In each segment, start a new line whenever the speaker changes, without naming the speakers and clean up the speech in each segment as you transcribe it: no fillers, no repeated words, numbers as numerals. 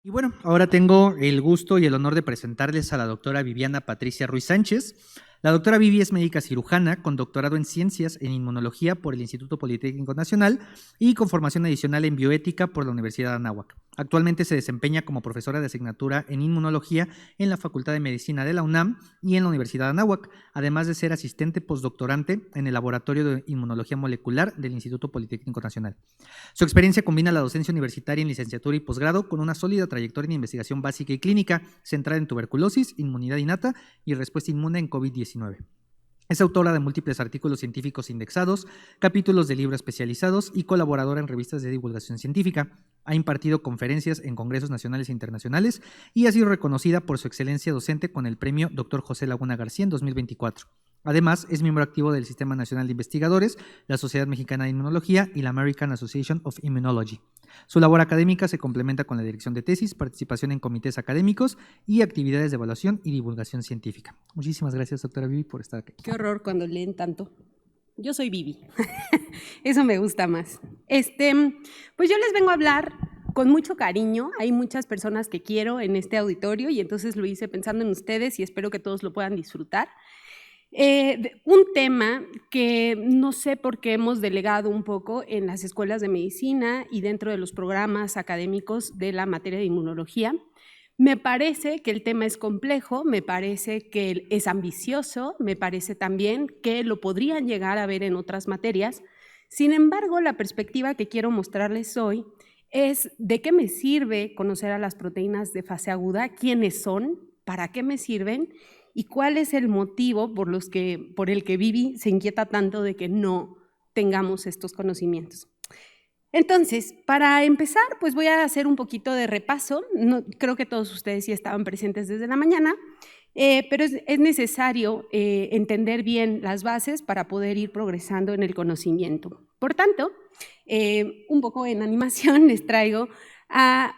Y bueno, ahora tengo el gusto y el honor de presentarles a la doctora Viviana Patricia Ruiz Sánchez. La doctora Vivi es médica cirujana con doctorado en Ciencias en Inmunología por el Instituto Politécnico Nacional y con formación adicional en Bioética por la Universidad de Anáhuac. Actualmente se desempeña como profesora de asignatura en Inmunología en la Facultad de Medicina de la UNAM y en la Universidad de Anáhuac, además de ser asistente postdoctorante en el Laboratorio de Inmunología Molecular del Instituto Politécnico Nacional. Su experiencia combina la docencia universitaria en licenciatura y posgrado con una sólida trayectoria en investigación básica y clínica centrada en tuberculosis, inmunidad innata y respuesta inmune en COVID-19. Es autora de múltiples artículos científicos indexados, capítulos de libros especializados y colaboradora en revistas de divulgación científica. Ha impartido conferencias en congresos nacionales e internacionales y ha sido reconocida por su excelencia docente con el premio Dr. José Laguna García en 2024. Además, es miembro activo del Sistema Nacional de Investigadores, la Sociedad Mexicana de Inmunología y la American Association of Immunology. Su labor académica se complementa con la dirección de tesis, participación en comités académicos y actividades de evaluación y divulgación científica. Muchísimas gracias, doctora Vivi, por estar aquí.
Qué horror cuando leen tanto. Yo soy Vivi. Eso me gusta más. Pues yo les vengo a hablar con mucho cariño. Hay muchas personas que quiero en este auditorio y entonces lo hice pensando en ustedes y espero que todos lo puedan disfrutar. Un tema que no sé por qué hemos delegado un poco en las escuelas de medicina y dentro de los programas académicos de la materia de inmunología. Me parece que el tema es complejo, me parece que es ambicioso, me parece también que lo podrían llegar a ver en otras materias. Sin embargo, la perspectiva que quiero mostrarles hoy es de qué me sirve conocer a las proteínas de fase aguda, quiénes son, para qué me sirven y cuál es el motivo por el que Vivi se inquieta tanto de que no tengamos estos conocimientos. Entonces, para empezar, pues voy a hacer un poquito de repaso. Creo que todos ustedes sí estaban presentes desde la mañana, pero es necesario entender bien las bases para poder ir progresando en el conocimiento. Por tanto, un poco en animación les traigo a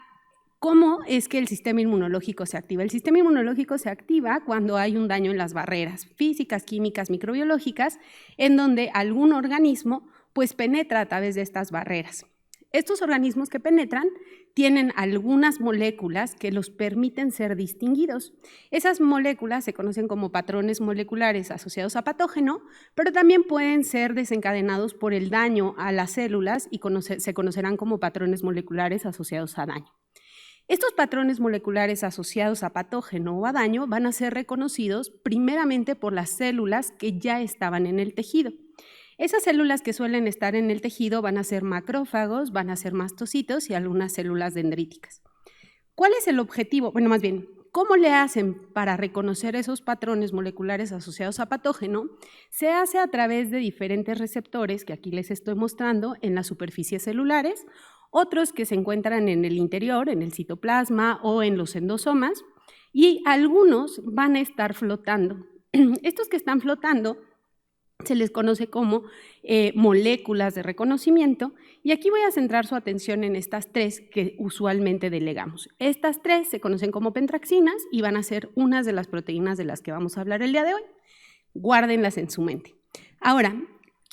¿cómo es que el sistema inmunológico se activa? El sistema inmunológico se activa cuando hay un daño en las barreras físicas, químicas, microbiológicas, en donde algún organismo pues penetra a través de estas barreras. Estos organismos que penetran tienen algunas moléculas que los permiten ser distinguidos. Esas moléculas se conocen como patrones moleculares asociados a patógeno, pero también pueden ser desencadenados por el daño a las células y se conocerán como patrones moleculares asociados a daño. Estos patrones moleculares asociados a patógeno o a daño van a ser reconocidos primeramente por las células que ya estaban en el tejido. Esas células que suelen estar en el tejido van a ser macrófagos, van a ser mastocitos y algunas células dendríticas. ¿Cuál es el objetivo? Bueno, más bien, ¿cómo le hacen para reconocer esos patrones moleculares asociados a patógeno? Se hace a través de diferentes receptores que aquí les estoy mostrando en las superficies celulares, otros que se encuentran en el interior, en el citoplasma o en los endosomas, y algunos van a estar flotando. Estos que están flotando se les conoce como moléculas de reconocimiento, y aquí voy a centrar su atención en estas tres que usualmente delegamos. Estas tres se conocen como pentraxinas y van a ser unas de las proteínas de las que vamos a hablar el día de hoy. Guárdenlas en su mente. Ahora,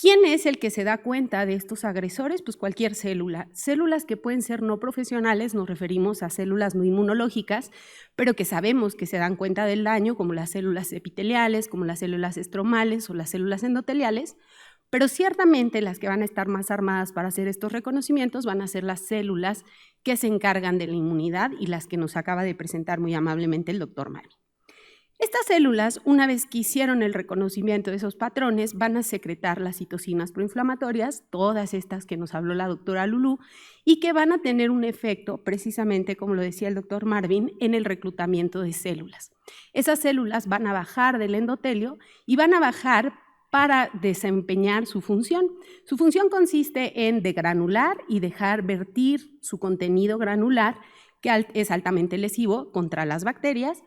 ¿quién es el que se da cuenta de estos agresores? Pues cualquier célula. Células que pueden ser no profesionales, nos referimos a células no inmunológicas, pero que sabemos que se dan cuenta del daño, como las células epiteliales, como las células estromales o las células endoteliales, pero ciertamente las que van a estar más armadas para hacer estos reconocimientos van a ser las células que se encargan de la inmunidad y las que nos acaba de presentar muy amablemente el doctor Marvin. Estas células, una vez que hicieron el reconocimiento de esos patrones, van a secretar las citocinas proinflamatorias, todas estas que nos habló la doctora Lulú, y que van a tener un efecto, precisamente como lo decía el doctor Marvin, en el reclutamiento de células. Esas células van a bajar del endotelio y van a bajar para desempeñar su función. Su función consiste en degranular y dejar vertir su contenido granular, que es altamente lesivo contra las bacterias,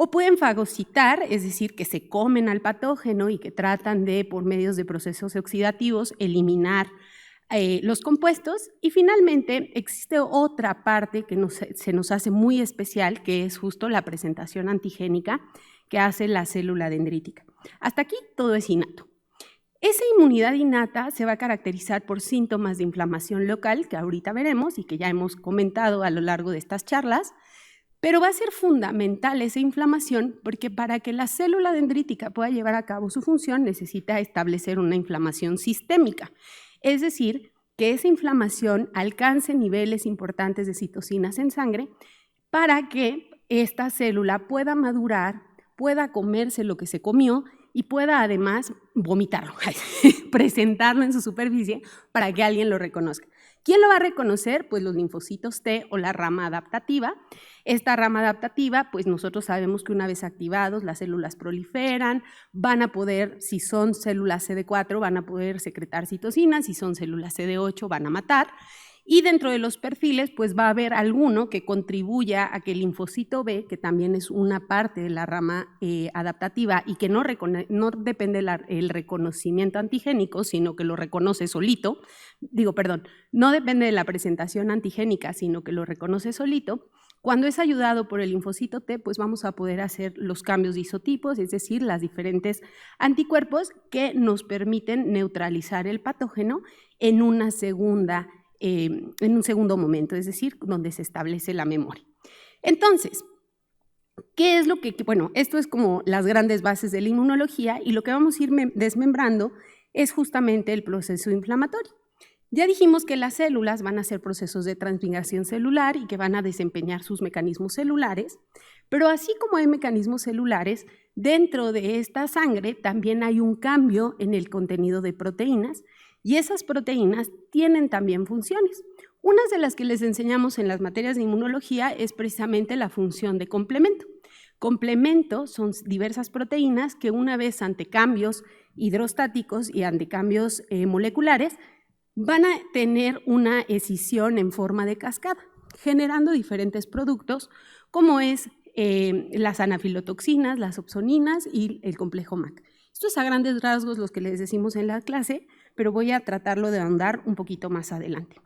o pueden fagocitar, es decir, que se comen al patógeno y que tratan de, por medios de procesos oxidativos, eliminar los compuestos. Y finalmente existe otra parte que se nos hace muy especial, que es justo la presentación antigénica que hace la célula dendrítica. Hasta aquí todo es innato. Esa inmunidad innata se va a caracterizar por síntomas de inflamación local, que ahorita veremos y que ya hemos comentado a lo largo de estas charlas, pero va a ser fundamental esa inflamación porque para que la célula dendrítica pueda llevar a cabo su función necesita establecer una inflamación sistémica, es decir, que esa inflamación alcance niveles importantes de citocinas en sangre para que esta célula pueda madurar, pueda comerse lo que se comió y pueda además vomitarlo, presentarlo en su superficie para que alguien lo reconozca. ¿Quién lo va a reconocer? Pues los linfocitos T o la rama adaptativa. Esta rama adaptativa, pues nosotros sabemos que una vez activados las células proliferan, van a poder, si son células CD4, van a poder secretar citocinas, si son células CD8 van a matar. Y dentro de los perfiles, pues va a haber alguno que contribuya a que el linfocito B, que también es una parte de la rama adaptativa y que no depende del reconocimiento antigénico, sino que lo reconoce solito, no depende de la presentación antigénica, sino que lo reconoce solito. Cuando es ayudado por el linfocito T, pues vamos a poder hacer los cambios de isotipos, es decir, las diferentes anticuerpos que nos permiten neutralizar el patógeno en un segundo momento, es decir, donde se establece la memoria. Entonces, ¿qué es lo que? Bueno, esto es como las grandes bases de la inmunología y lo que vamos a ir desmembrando es justamente el proceso inflamatorio. Ya dijimos que las células van a hacer procesos de transmigración celular y que van a desempeñar sus mecanismos celulares, pero así como hay mecanismos celulares, dentro de esta sangre también hay un cambio en el contenido de proteínas y esas proteínas tienen también funciones. Una de las que les enseñamos en las materias de inmunología es precisamente la función de complemento. Complemento son diversas proteínas que una vez ante cambios hidrostáticos y ante cambios moleculares van a tener una escisión en forma de cascada, generando diferentes productos como es las anafilotoxinas, las opsoninas y el complejo MAC. Esto es a grandes rasgos los que les decimos en la clase, pero voy a tratarlo de ahondar un poquito más adelante.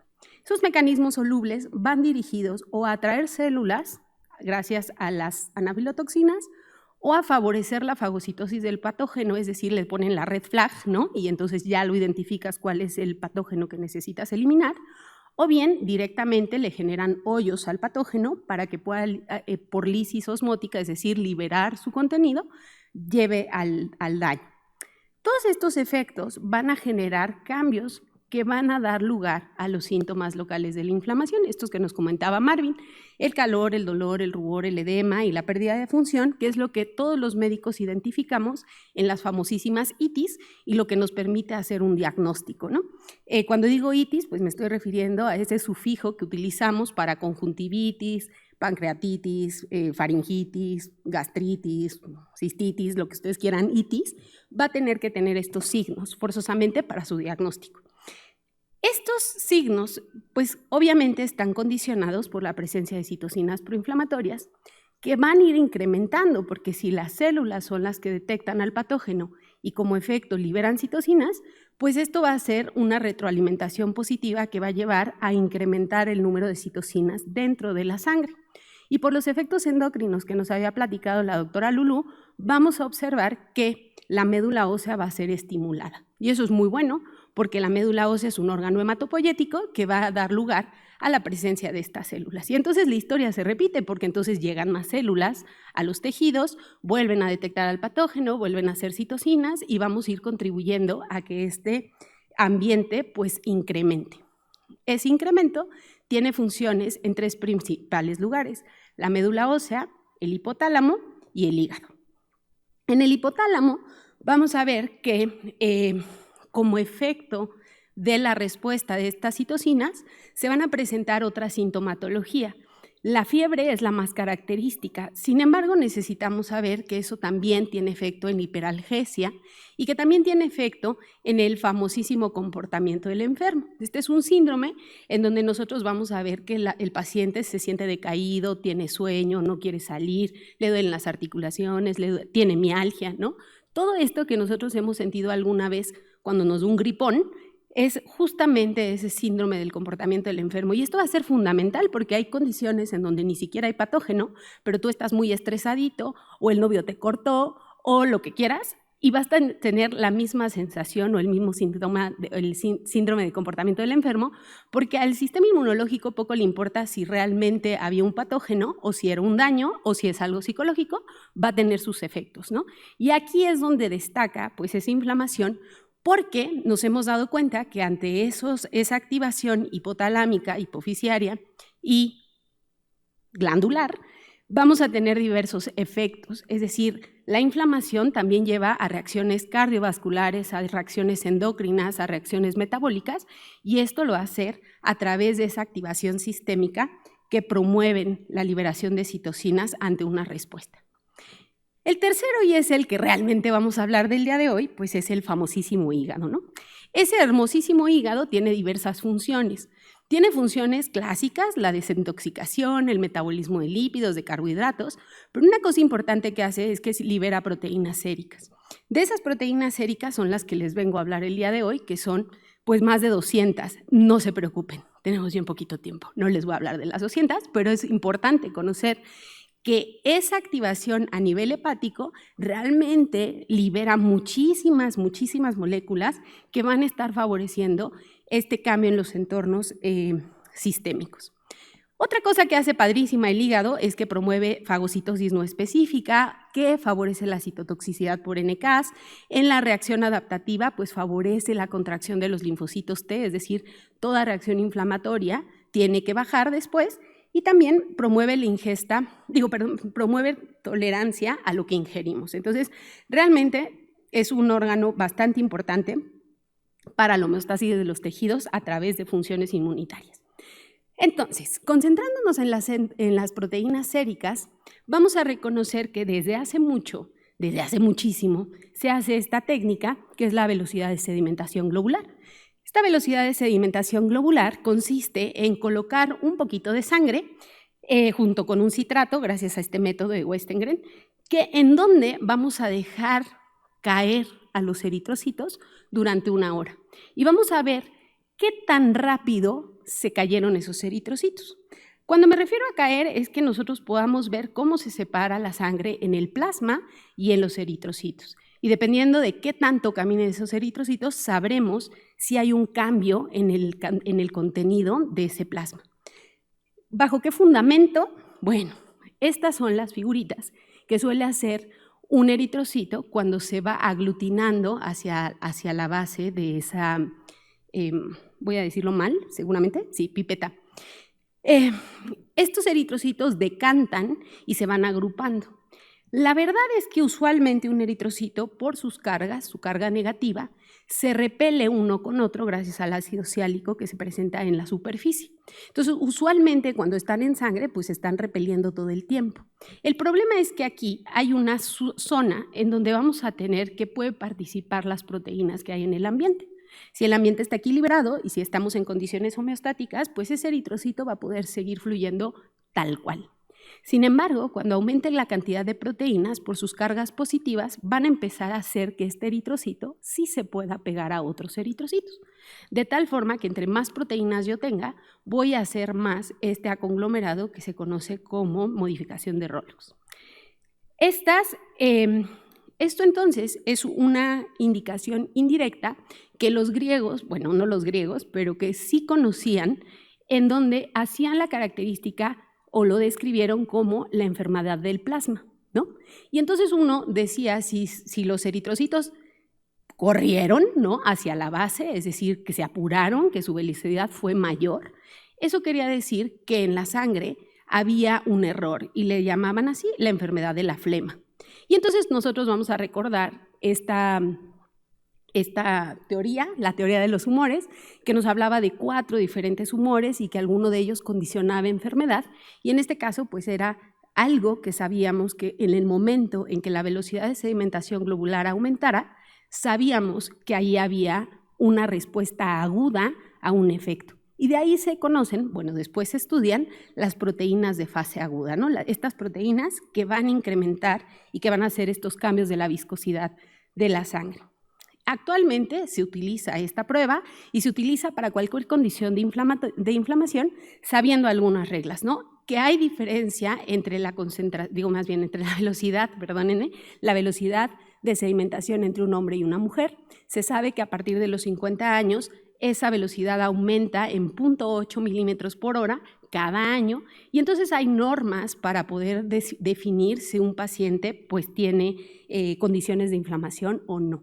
Esos mecanismos solubles van dirigidos o a atraer células gracias a las anafilotoxinas o a favorecer la fagocitosis del patógeno, es decir, le ponen la red flag, ¿no? Y entonces ya lo identificas cuál es el patógeno que necesitas eliminar, o bien directamente le generan hoyos al patógeno para que pueda, por lisis osmótica, es decir, liberar su contenido, lleve al daño. Todos estos efectos van a generar cambios que van a dar lugar a los síntomas locales de la inflamación, estos que nos comentaba Marvin, el calor, el dolor, el rubor, el edema y la pérdida de función, que es lo que todos los médicos identificamos en las famosísimas itis y lo que nos permite hacer un diagnóstico, ¿no? Cuando digo itis, pues me estoy refiriendo a ese sufijo que utilizamos para conjuntivitis, pancreatitis, faringitis, gastritis, cistitis, lo que ustedes quieran, itis, va a tener que tener estos signos forzosamente para su diagnóstico. Estos signos, pues obviamente están condicionados por la presencia de citocinas proinflamatorias que van a ir incrementando, porque si las células son las que detectan al patógeno y como efecto liberan citocinas, pues esto va a ser una retroalimentación positiva que va a llevar a incrementar el número de citocinas dentro de la sangre. Y por los efectos endocrinos que nos había platicado la doctora Lulú, vamos a observar que la médula ósea va a ser estimulada. Y eso es muy bueno, porque la médula ósea es un órgano hematopoyético que va a dar lugar a la presencia de estas células. Y entonces la historia se repite, porque entonces llegan más células a los tejidos, vuelven a detectar al patógeno, vuelven a hacer citocinas y vamos a ir contribuyendo a que este ambiente pues incremente. Ese incremento tiene funciones en tres principales lugares: la médula ósea, el hipotálamo y el hígado. En el hipotálamo vamos a ver que como efecto de la respuesta de estas citocinas se van a presentar otra sintomatología. La fiebre es la más característica, sin embargo necesitamos saber que eso también tiene efecto en hiperalgesia y que también tiene efecto en el famosísimo comportamiento del enfermo. Este es un síndrome en donde nosotros vamos a ver que el paciente se siente decaído, tiene sueño, no quiere salir, le duelen las articulaciones, tiene mialgia, ¿no? Todo esto que nosotros hemos sentido alguna vez cuando nos da un gripón es justamente ese síndrome del comportamiento del enfermo. Y esto va a ser fundamental porque hay condiciones en donde ni siquiera hay patógeno, pero tú estás muy estresadito o el novio te cortó o lo que quieras y vas a tener la misma sensación o el mismo síndrome de comportamiento del enfermo, porque al sistema inmunológico poco le importa si realmente había un patógeno o si era un daño o si es algo psicológico, va a tener sus efectos, ¿no? Y aquí es donde destaca pues esa inflamación, porque nos hemos dado cuenta que ante esa activación hipotalámica, hipofisiaria y glandular, vamos a tener diversos efectos, es decir, la inflamación también lleva a reacciones cardiovasculares, a reacciones endocrinas, a reacciones metabólicas, y esto lo va a hacer a través de esa activación sistémica que promueven la liberación de citocinas ante una respuesta. El tercero, y es el que realmente vamos a hablar del día de hoy, pues es el famosísimo hígado, ¿no? Ese hermosísimo hígado tiene diversas funciones. Tiene funciones clásicas, la desintoxicación, el metabolismo de lípidos, de carbohidratos, pero una cosa importante que hace es que libera proteínas séricas. De esas proteínas séricas son las que les vengo a hablar el día de hoy, que son pues más de 200. No se preocupen, tenemos bien poquito tiempo, no les voy a hablar de las 200, pero es importante conocer que esa activación a nivel hepático realmente libera muchísimas moléculas que van a estar favoreciendo este cambio en los entornos sistémicos. Otra cosa que hace padrísima el hígado es que promueve fagocitosis no específica, que favorece la citotoxicidad por NKs. En la reacción adaptativa, pues favorece la contracción de los linfocitos T, es decir, toda reacción inflamatoria tiene que bajar después. Y también promueve promueve tolerancia a lo que ingerimos. Entonces, realmente es un órgano bastante importante para la homeostasis de los tejidos a través de funciones inmunitarias. Entonces, concentrándonos en las proteínas séricas, vamos a reconocer que desde hace muchísimo, se hace esta técnica que es la velocidad de sedimentación globular. Esta velocidad de sedimentación globular consiste en colocar un poquito de sangre junto con un citrato, gracias a este método de Westengren, en donde vamos a dejar caer a los eritrocitos durante 1 hora. Y vamos a ver qué tan rápido se cayeron esos eritrocitos. Cuando me refiero a caer es que nosotros podamos ver cómo se separa la sangre en el plasma y en los eritrocitos. Y dependiendo de qué tanto caminen esos eritrocitos, sabremos si hay un cambio en el contenido de ese plasma. ¿Bajo qué fundamento? Bueno, estas son las figuritas que suele hacer un eritrocito cuando se va aglutinando hacia la base de esa, voy a decirlo mal, seguramente, sí, pipeta. Estos eritrocitos decantan y se van agrupando. La verdad es que usualmente un eritrocito, por sus cargas, su carga negativa, se repele uno con otro gracias al ácido ciálico que se presenta en la superficie. Entonces, usualmente cuando están en sangre, pues se están repeliendo todo el tiempo. El problema es que aquí hay una zona en donde vamos a tener que puede participar las proteínas que hay en el ambiente. Si el ambiente está equilibrado y si estamos en condiciones homeostáticas, pues ese eritrocito va a poder seguir fluyendo tal cual. Sin embargo, cuando aumente la cantidad de proteínas por sus cargas positivas, van a empezar a hacer que este eritrocito sí se pueda pegar a otros eritrocitos. De tal forma que entre más proteínas yo tenga, voy a hacer más este aconglomerado que se conoce como modificación de Rolox. Esto entonces es una indicación indirecta que los griegos, bueno, no los griegos, pero que sí conocían, en donde hacían la característica o lo describieron como la enfermedad del plasma, ¿no? Y entonces uno decía si los eritrocitos corrieron, ¿no?, hacia la base, es decir, que se apuraron, que su velocidad fue mayor, eso quería decir que en la sangre había un error y le llamaban así la enfermedad de la flema. Y entonces nosotros vamos a recordar esta teoría, la teoría de los humores, que nos hablaba de 4 diferentes humores y que alguno de ellos condicionaba enfermedad, y en este caso pues era algo que sabíamos que en el momento en que la velocidad de sedimentación globular aumentara, sabíamos que ahí había una respuesta aguda a un efecto. Y de ahí se conocen, bueno, después se estudian las proteínas de fase aguda, ¿no? Estas proteínas que van a incrementar y que van a hacer estos cambios de la viscosidad de la sangre. Actualmente se utiliza esta prueba y se utiliza para cualquier condición de inflamación, sabiendo algunas reglas, ¿no? Que hay diferencia entre la velocidad, la velocidad de sedimentación entre un hombre y una mujer. Se sabe que a partir de los 50 años esa velocidad aumenta en 0.8 milímetros por hora cada año, y entonces hay normas para poder definir si un paciente pues tiene condiciones de inflamación o no.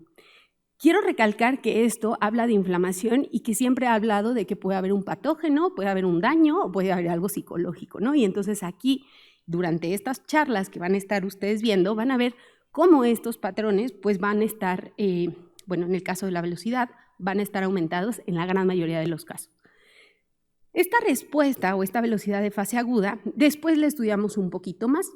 Quiero recalcar que esto habla de inflamación y que siempre ha hablado de que puede haber un patógeno, puede haber un daño o puede haber algo psicológico, ¿no? Y entonces aquí, durante estas charlas que van a estar ustedes viendo, van a ver cómo estos patrones pues van a estar, bueno, en el caso de la velocidad, van a estar aumentados en la gran mayoría de los casos. Esta respuesta o esta velocidad de fase aguda, después la estudiamos un poquito más.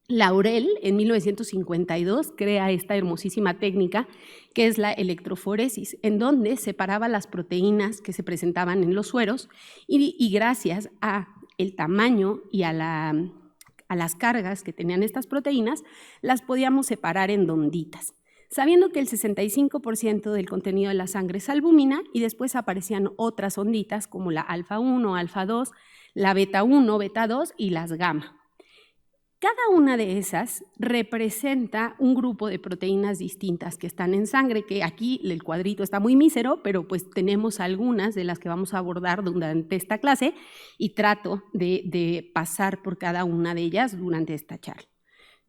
Laurel, en 1952, crea esta hermosísima técnica que es la electroforesis, en donde separaba las proteínas que se presentaban en los sueros y gracias a el tamaño y a las cargas que tenían estas proteínas, las podíamos separar en onditas, sabiendo que el 65% del contenido de la sangre es albúmina y después aparecían otras onditas como la alfa 1, alfa 2, la beta 1, beta 2 y las gamma. Cada una de esas representa un grupo de proteínas distintas que están en sangre, que aquí el cuadrito está muy mísero, pero pues tenemos algunas de las que vamos a abordar durante esta clase y trato de pasar por cada una de ellas durante esta charla.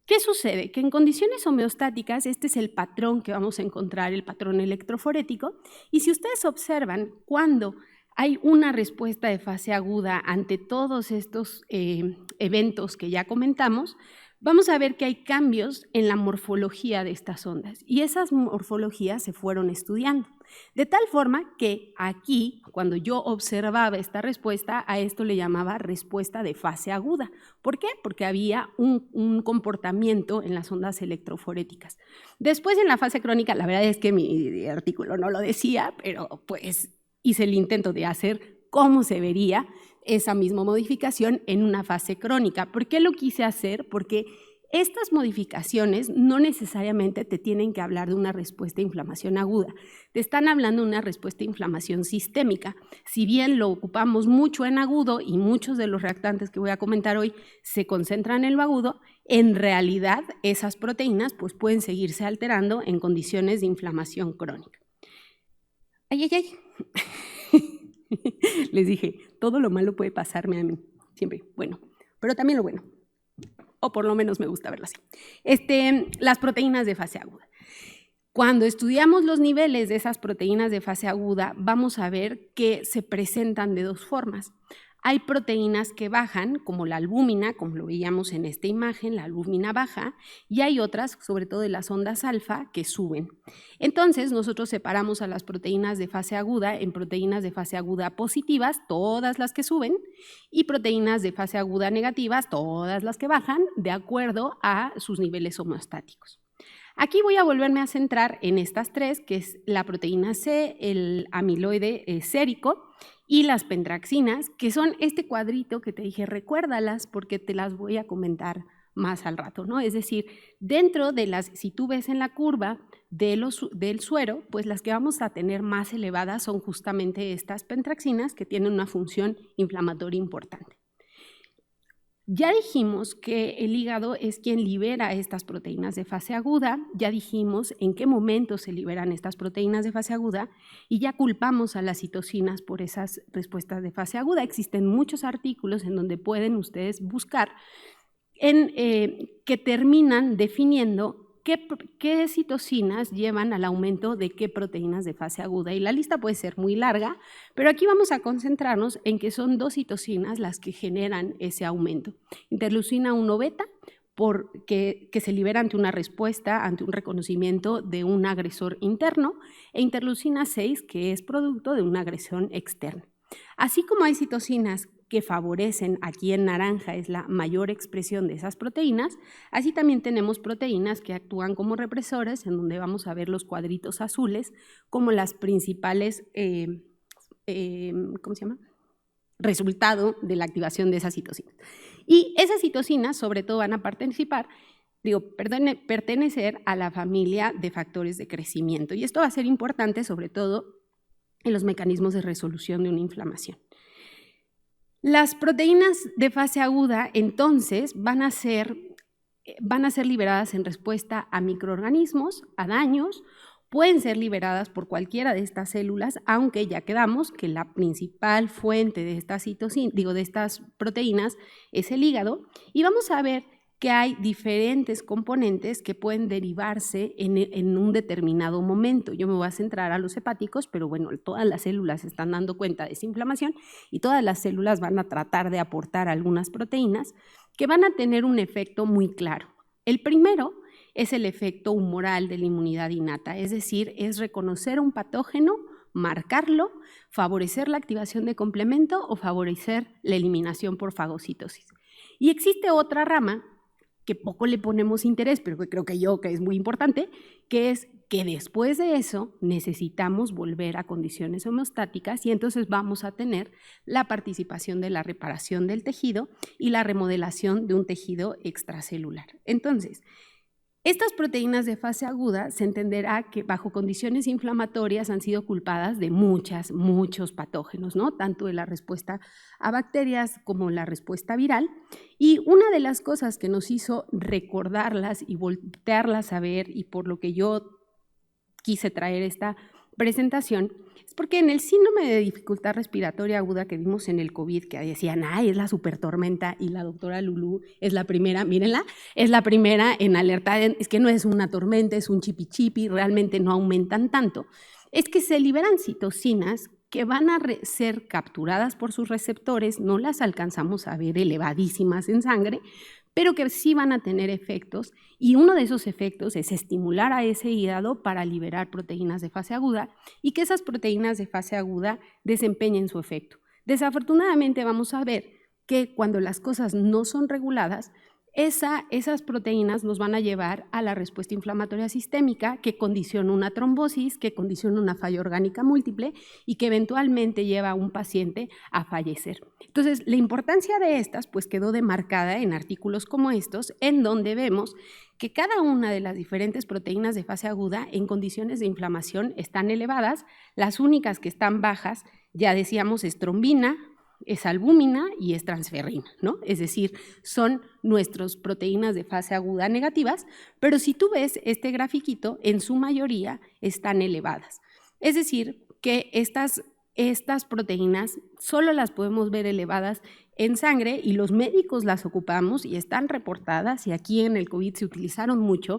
¿Qué sucede? Que en condiciones homeostáticas este es el patrón que vamos a encontrar, el patrón electroforético, y si ustedes observan cuando hay una respuesta de fase aguda ante todos estos eventos que ya comentamos, vamos a ver que hay cambios en la morfología de estas ondas y esas morfologías se fueron estudiando. De tal forma que aquí, cuando yo observaba esta respuesta, a esto le llamaba respuesta de fase aguda. ¿Por qué? Porque había un comportamiento en las ondas electroforéticas. Después, en la fase crónica, la verdad es que mi artículo no lo decía, pero pues hice el intento de hacer cómo se vería esa misma modificación en una fase crónica. ¿Por qué lo quise hacer? Porque estas modificaciones no necesariamente te tienen que hablar de una respuesta de inflamación aguda, te están hablando de una respuesta de inflamación sistémica. Si bien lo ocupamos mucho en agudo y muchos de los reactantes que voy a comentar hoy se concentran en lo agudo, en realidad esas proteínas pues, pueden seguirse alterando en condiciones de inflamación crónica. ¡Ay, ay, ay! Les dije, todo lo malo puede pasarme a mí, siempre, bueno, pero también lo bueno, o por lo menos me gusta verlo así. Las proteínas de fase aguda. Cuando estudiamos los niveles de esas proteínas de fase aguda, vamos a ver que se presentan de dos formas. Hay proteínas que bajan, como la albúmina, como lo veíamos en esta imagen, la albúmina baja, y hay otras, sobre todo de las ondas alfa, que suben. Entonces, nosotros separamos a las proteínas de fase aguda en proteínas de fase aguda positivas, todas las que suben, y proteínas de fase aguda negativas, todas las que bajan, de acuerdo a sus niveles homeostáticos. Aquí voy a volverme a centrar en estas tres, que es la proteína C, el amiloide sérico y las pentraxinas, que son este cuadrito que te dije, recuérdalas porque te las voy a comentar más al rato, ¿no? Es decir, dentro de las, si tú ves en la curva del suero, pues las que vamos a tener más elevadas son justamente estas pentraxinas que tienen una función inflamatoria importante. Ya dijimos que el hígado es quien libera estas proteínas de fase aguda, ya dijimos en qué momento se liberan estas proteínas de fase aguda y ya culpamos a las citocinas por esas respuestas de fase aguda. Existen muchos artículos en donde pueden ustedes buscar que terminan definiendo qué citocinas llevan al aumento de qué proteínas de fase aguda. Y la lista puede ser muy larga, pero aquí vamos a concentrarnos en que son dos citocinas las que generan ese aumento. Interleucina 1 beta, que se libera ante una respuesta, ante un reconocimiento de un agresor interno, e interleucina 6, que es producto de una agresión externa. Así como hay citocinas que favorecen, aquí en naranja es la mayor expresión de esas proteínas, así también tenemos proteínas que actúan como represores, en donde vamos a ver los cuadritos azules como las principales, ¿cómo se llama? Resultado de la activación de esas citocinas. Y esas citocinas sobre todo van a pertenecer a la familia de factores de crecimiento, y esto va a ser importante sobre todo en los mecanismos de resolución de una inflamación. Las proteínas de fase aguda, entonces, van a ser van a ser liberadas en respuesta a microorganismos, a daños, pueden ser liberadas por cualquiera de estas células, aunque ya quedamos que la principal fuente de estas de estas proteínas es el hígado, y vamos a ver que hay diferentes componentes que pueden derivarse en un determinado momento. Yo me voy a centrar a los hepáticos, pero bueno, todas las células se están dando cuenta de esa inflamación y todas las células van a tratar de aportar algunas proteínas que van a tener un efecto muy claro. El primero es el efecto humoral de la inmunidad innata, es decir, es reconocer un patógeno, marcarlo, favorecer la activación de complemento o favorecer la eliminación por fagocitosis. Y existe otra rama que poco le ponemos interés, pero que creo que es muy importante, que es que después de eso necesitamos volver a condiciones homeostáticas y entonces vamos a tener la participación de la reparación del tejido y la remodelación de un tejido extracelular. Entonces, estas proteínas de fase aguda se entenderá que bajo condiciones inflamatorias han sido culpadas de muchos patógenos, ¿no? Tanto de la respuesta a bacterias como la respuesta viral. Y una de las cosas que nos hizo recordarlas y voltearlas a ver, y por lo que yo quise traer esta presentación, es porque en el síndrome de dificultad respiratoria aguda que vimos en el COVID, que decían, es la supertormenta, y la doctora Lulú es la primera, mírenla, es la primera en alertar, es que no es una tormenta, es un chipi, realmente no aumentan tanto, es que se liberan citocinas que van a ser capturadas por sus receptores, no las alcanzamos a ver elevadísimas en sangre, pero que sí van a tener efectos, y uno de esos efectos es estimular a ese hígado para liberar proteínas de fase aguda y que esas proteínas de fase aguda desempeñen su efecto. Desafortunadamente vamos a ver que cuando las cosas no son reguladas, esas proteínas nos van a llevar a la respuesta inflamatoria sistémica que condiciona una trombosis, que condiciona una falla orgánica múltiple y que eventualmente lleva a un paciente a fallecer. Entonces, la importancia de estas pues quedó demarcada en artículos como estos, en donde vemos que cada una de las diferentes proteínas de fase aguda en condiciones de inflamación están elevadas. Las únicas que están bajas, ya decíamos, es trombina, es albúmina y es transferrina, ¿no? Es decir, son nuestras proteínas de fase aguda negativas, pero si tú ves este grafiquito, en su mayoría están elevadas. Es decir, que estas proteínas solo las podemos ver elevadas en sangre y los médicos las ocupamos y están reportadas, y aquí en el COVID se utilizaron mucho,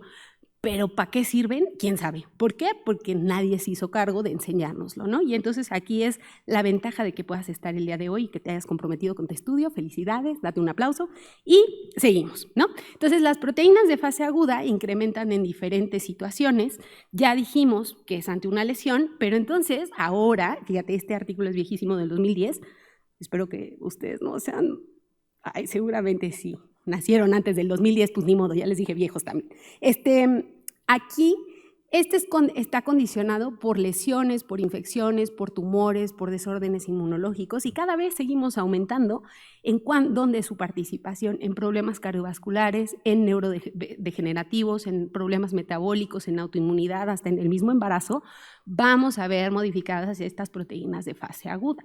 pero ¿para qué sirven? ¿Quién sabe? ¿Por qué? Porque nadie se hizo cargo de enseñárnoslo, ¿no? Y entonces aquí es la ventaja de que puedas estar el día de hoy y que te hayas comprometido con tu estudio. Felicidades, date un aplauso y seguimos, ¿no? Entonces las proteínas de fase aguda incrementan en diferentes situaciones. Ya dijimos que es ante una lesión, pero entonces ahora, fíjate, este artículo es viejísimo del 2010, espero que ustedes no sean, seguramente sí, nacieron antes del 2010, pues ni modo, ya les dije viejos también. Aquí está condicionado por lesiones, por infecciones, por tumores, por desórdenes inmunológicos, y cada vez seguimos aumentando donde su participación en problemas cardiovasculares, en neurodegenerativos, en problemas metabólicos, en autoinmunidad, hasta en el mismo embarazo, vamos a ver modificadas estas proteínas de fase aguda.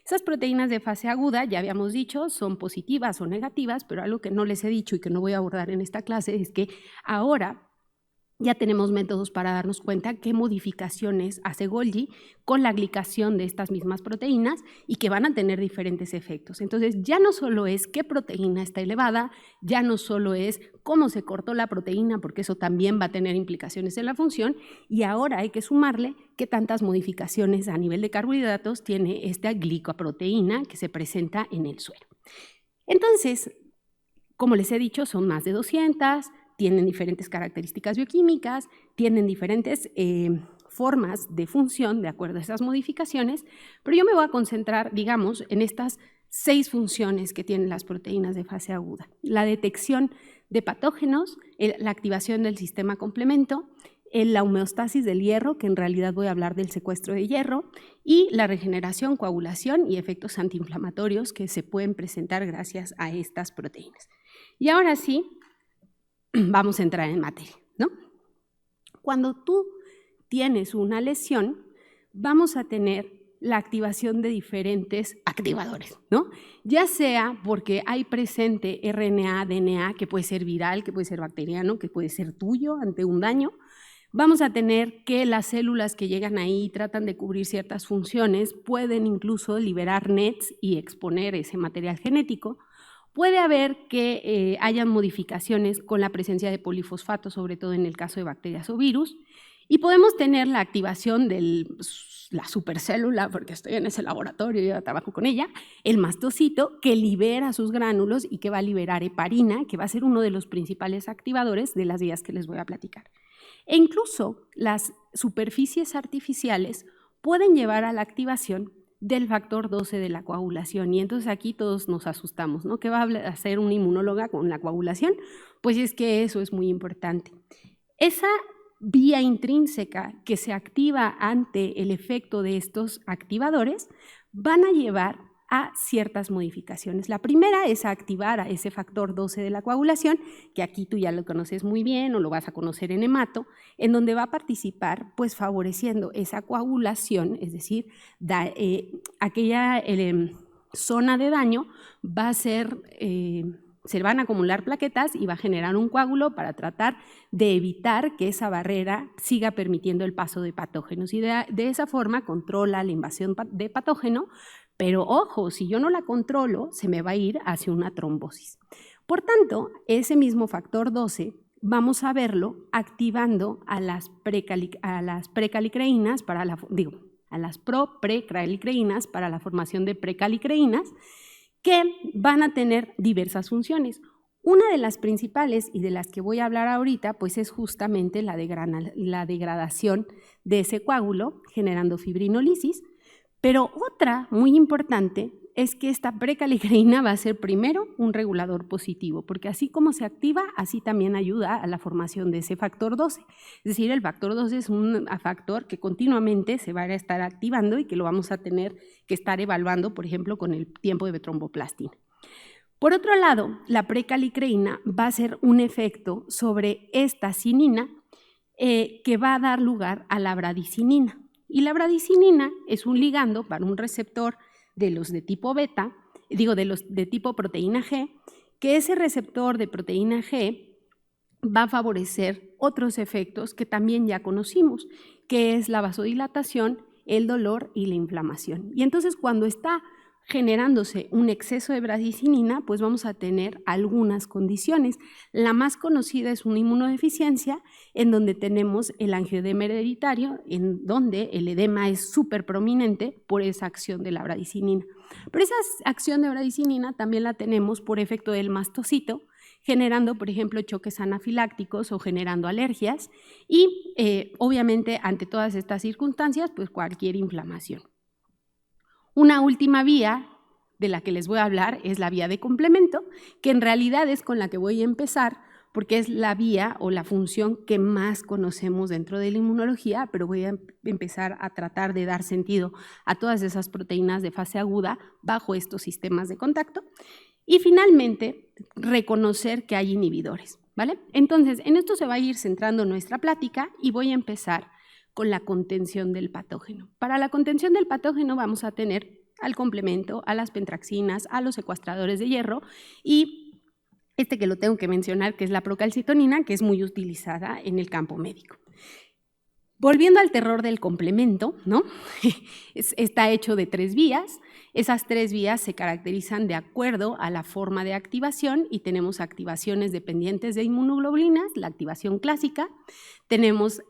Esas proteínas de fase aguda, ya habíamos dicho, son positivas o negativas, pero algo que no les he dicho y que no voy a abordar en esta clase es que ahora ya tenemos métodos para darnos cuenta qué modificaciones hace Golgi con la glicación de estas mismas proteínas y que van a tener diferentes efectos. Entonces, ya no solo es qué proteína está elevada, ya no solo es cómo se cortó la proteína, porque eso también va a tener implicaciones en la función, y ahora hay que sumarle qué tantas modificaciones a nivel de carbohidratos tiene esta glicoproteína que se presenta en el suero. Entonces, como les he dicho, son más de 200, tienen diferentes características bioquímicas, tienen diferentes formas de función de acuerdo a esas modificaciones, pero yo me voy a concentrar, digamos, en estas 6 funciones que tienen las proteínas de fase aguda. La detección de patógenos, la activación del sistema complemento, la homeostasis del hierro, que en realidad voy a hablar del secuestro de hierro, y la regeneración, coagulación y efectos antiinflamatorios que se pueden presentar gracias a estas proteínas. Y ahora sí, vamos a entrar en materia, ¿no? Cuando tú tienes una lesión, vamos a tener la activación de diferentes activadores, ¿no? Ya sea porque hay presente RNA, DNA, que puede ser viral, que puede ser bacteriano, que puede ser tuyo ante un daño. Vamos a tener que las células que llegan ahí y tratan de cubrir ciertas funciones pueden incluso liberar nets y exponer ese material genético. Puede haber que hayan modificaciones con la presencia de polifosfato, sobre todo en el caso de bacterias o virus. Y podemos tener la activación de la supercélula, porque estoy en ese laboratorio y yo trabajo con ella, el mastocito, que libera sus gránulos y que va a liberar heparina, que va a ser uno de los principales activadores de las vías que les voy a platicar. E incluso las superficies artificiales pueden llevar a la activación del factor 12 de la coagulación. Y entonces aquí todos nos asustamos, ¿no? ¿Qué va a hacer una inmunóloga con la coagulación? Pues es que eso es muy importante. Esa vía intrínseca que se activa ante el efecto de estos activadores van a llevar a ciertas modificaciones. La primera es activar a ese factor 12 de la coagulación, que aquí tú ya lo conoces muy bien o lo vas a conocer en hemato, en donde va a participar pues favoreciendo esa coagulación, es decir, aquella zona de daño va a ser... se van a acumular plaquetas y va a generar un coágulo para tratar de evitar que esa barrera siga permitiendo el paso de patógenos y de esa forma controla la invasión de patógeno, pero ojo, si yo no la controlo, se me va a ir hacia una trombosis. Por tanto, ese mismo factor 12 vamos a verlo activando a las precalicreínas para a las pro-precalicreínas para la formación de precalicreínas, que van a tener diversas funciones. Una de las principales y de las que voy a hablar ahorita, pues es justamente la degradación de ese coágulo, generando fibrinolisis, pero otra muy importante es que esta precalicreína va a ser primero un regulador positivo, porque así como se activa, así también ayuda a la formación de ese factor 12. Es decir, el factor 12 es un factor que continuamente se va a estar activando y que lo vamos a tener que estar evaluando, por ejemplo, con el tiempo de tromboplastina. Por otro lado, la precalicreína va a ser un efecto sobre esta cinina que va a dar lugar a la bradicinina. Y la bradicinina es un ligando para un receptor de los de tipo beta, de los de tipo proteína G, que ese receptor de proteína G va a favorecer otros efectos que también ya conocimos, que es la vasodilatación, el dolor y la inflamación. Y entonces cuando está generándose un exceso de bradicinina, pues vamos a tener algunas condiciones. La más conocida es una inmunodeficiencia, en donde tenemos el angioedema hereditario, en donde el edema es súper prominente por esa acción de la bradicinina. Pero esa acción de bradicinina también la tenemos por efecto del mastocito, generando, por ejemplo, choques anafilácticos o generando alergias y, obviamente, ante todas estas circunstancias, pues cualquier inflamación. Una última vía de la que les voy a hablar es la vía de complemento, que en realidad es con la que voy a empezar porque es la vía o la función que más conocemos dentro de la inmunología, pero voy a empezar a tratar de dar sentido a todas esas proteínas de fase aguda bajo estos sistemas de contacto. Y finalmente, reconocer que hay inhibidores, ¿vale? Entonces, en esto se va a ir centrando nuestra plática y voy a empezar con la contención del patógeno. Para la contención del patógeno vamos a tener al complemento, a las pentraxinas, a los secuestradores de hierro y este que lo tengo que mencionar, que es la procalcitonina, que es muy utilizada en el campo médico. Volviendo al terror del complemento, ¿no? Está hecho de 3 vías. Esas 3 vías se caracterizan de acuerdo a la forma de activación y tenemos activaciones dependientes de inmunoglobulinas, la activación clásica. Tenemos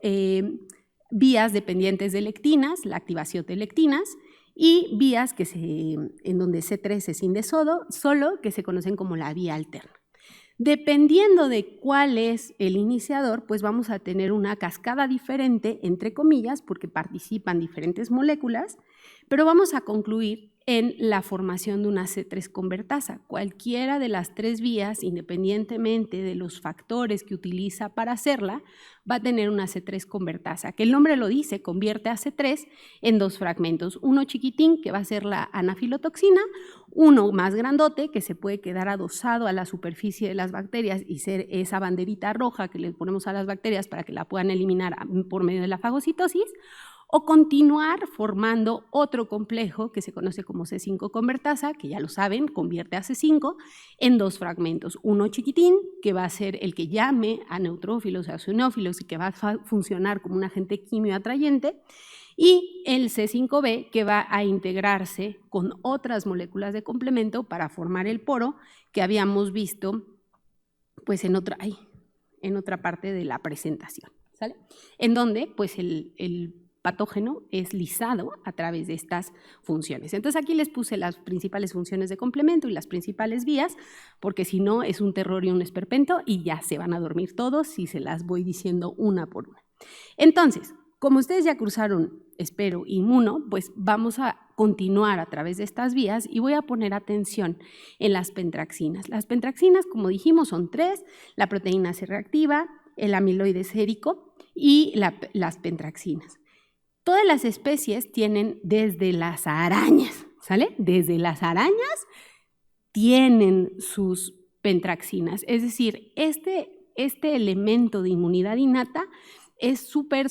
vías dependientes de lectinas, la activación de lectinas, y vías en donde C3 es indesolo, que se conocen como la vía alterna. Dependiendo de cuál es el iniciador, pues vamos a tener una cascada diferente, entre comillas, porque participan diferentes moléculas, pero vamos a concluir en la formación de una C3 convertasa. Cualquiera de las 3 vías, independientemente de los factores que utiliza para hacerla, va a tener una C3 convertasa, que el nombre lo dice, convierte a C3 en 2 fragmentos. Uno chiquitín, que va a ser la anafilotoxina, uno más grandote, que se puede quedar adosado a la superficie de las bacterias y ser esa banderita roja que le ponemos a las bacterias para que la puedan eliminar por medio de la fagocitosis, o continuar formando otro complejo que se conoce como C5 convertasa, que ya lo saben, convierte a C5 en 2 fragmentos. Uno chiquitín, que va a ser el que llame a neutrófilos, a eosinófilos y que va a funcionar como un agente quimioatrayente, y el C5b, que va a integrarse con otras moléculas de complemento para formar el poro que habíamos visto pues, en otra parte de la presentación, ¿sale? En donde pues, el patógeno es lisado a través de estas funciones. Entonces aquí les puse las principales funciones de complemento y las principales vías, porque si no es un terror y un esperpento y ya se van a dormir todos si se las voy diciendo una por una. Entonces, como ustedes ya cruzaron, espero, inmuno, pues vamos a continuar a través de estas vías y voy a poner atención en las pentraxinas. Las pentraxinas, como dijimos, son 3, la proteína C reactiva, el amiloide sérico y las pentraxinas. Todas las especies tienen desde las arañas, ¿sale? Desde las arañas tienen sus pentraxinas, es decir, este elemento de inmunidad innata es súper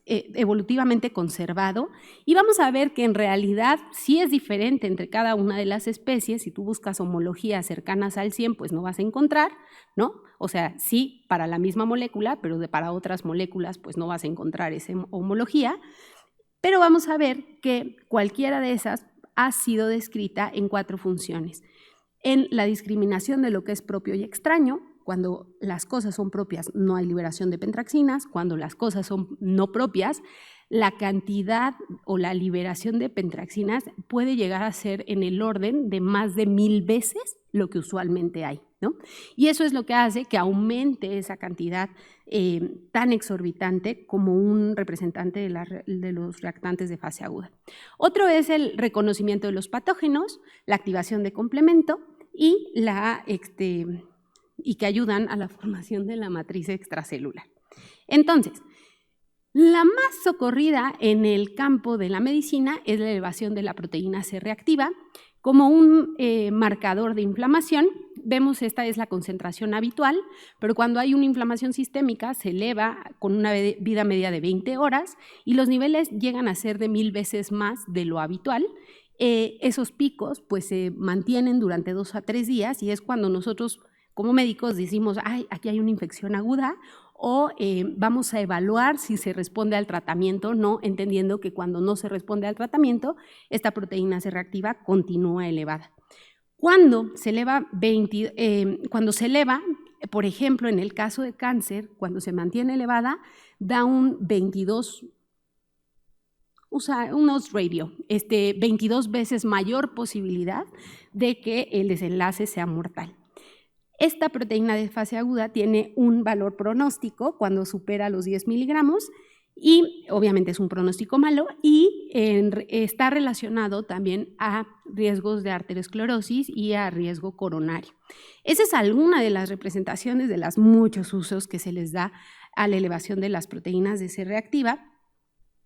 evolutivamente conservado y vamos a ver que en realidad sí es diferente entre cada una de las especies. Si tú buscas homologías cercanas al 100, pues no vas a encontrar, ¿no? O sea, sí para la misma molécula, pero para otras moléculas pues no vas a encontrar esa homología, pero vamos a ver que cualquiera de esas ha sido descrita en 4 funciones. En la discriminación de lo que es propio y extraño. Cuando las cosas son propias no hay liberación de pentraxinas, cuando las cosas son no propias, la cantidad o la liberación de pentraxinas puede llegar a ser en el orden de más de 1000 veces lo que usualmente hay, ¿no? Y eso es lo que hace que aumente esa cantidad tan exorbitante como un representante de los reactantes de fase aguda. Otro es el reconocimiento de los patógenos, la activación de complemento y y que ayudan a la formación de la matriz extracelular. Entonces, la más socorrida en el campo de la medicina es la elevación de la proteína C reactiva como un marcador de inflamación. Vemos esta es la concentración habitual, pero cuando hay una inflamación sistémica se eleva con una vida media de 20 horas y los niveles llegan a ser de 1000 veces más de lo habitual. Esos picos pues, se mantienen durante 2 a 3 días y es cuando nosotros como médicos decimos, ay, aquí hay una infección aguda o vamos a evaluar si se responde al tratamiento, no entendiendo que cuando no se responde al tratamiento, esta proteína C reactiva continúa elevada. Cuando se eleva, por ejemplo, en el caso de cáncer, cuando se mantiene elevada, da un 22 radio, 22 veces mayor posibilidad de que el desenlace sea mortal. Esta proteína de fase aguda tiene un valor pronóstico cuando supera los 10 miligramos y obviamente es un pronóstico malo y está relacionado también a riesgos de arteriosclerosis y a riesgo coronario. Esa es alguna de las representaciones de los muchos usos que se les da a la elevación de las proteínas de C reactiva.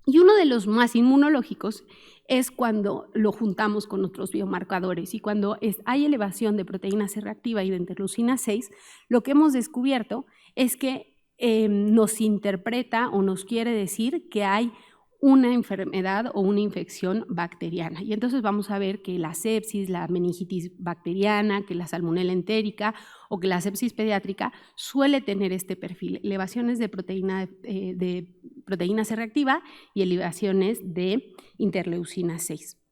Y uno de los más inmunológicos es cuando lo juntamos con otros biomarcadores y cuando hay elevación de proteína C reactiva y de interleucina 6, lo que hemos descubierto es que nos interpreta o nos quiere decir que hay una enfermedad o una infección bacteriana. Y entonces vamos a ver que la sepsis, la meningitis bacteriana, que la salmonela entérica o que la sepsis pediátrica suele tener este perfil, elevaciones de proteína C reactiva y elevaciones de interleucina 6.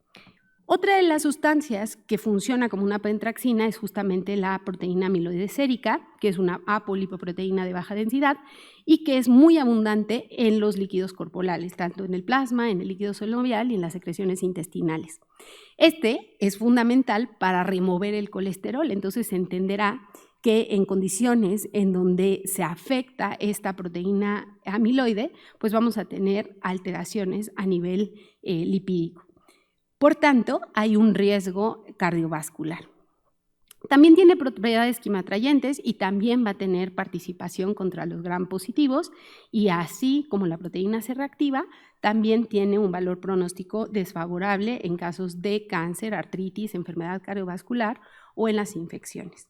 Otra de las sustancias que funciona como una pentraxina es justamente la proteína amiloide sérica, que es una apolipoproteína de baja densidad y que es muy abundante en los líquidos corporales, tanto en el plasma, en el líquido sinovial y en las secreciones intestinales. Este es fundamental para remover el colesterol, entonces se entenderá que en condiciones en donde se afecta esta proteína amiloide, pues vamos a tener alteraciones a nivel lipídico. Por tanto, hay un riesgo cardiovascular. También tiene propiedades quimioatrayentes y también va a tener participación contra los gram positivos y así como la proteína C reactiva, también tiene un valor pronóstico desfavorable en casos de cáncer, artritis, enfermedad cardiovascular o en las infecciones.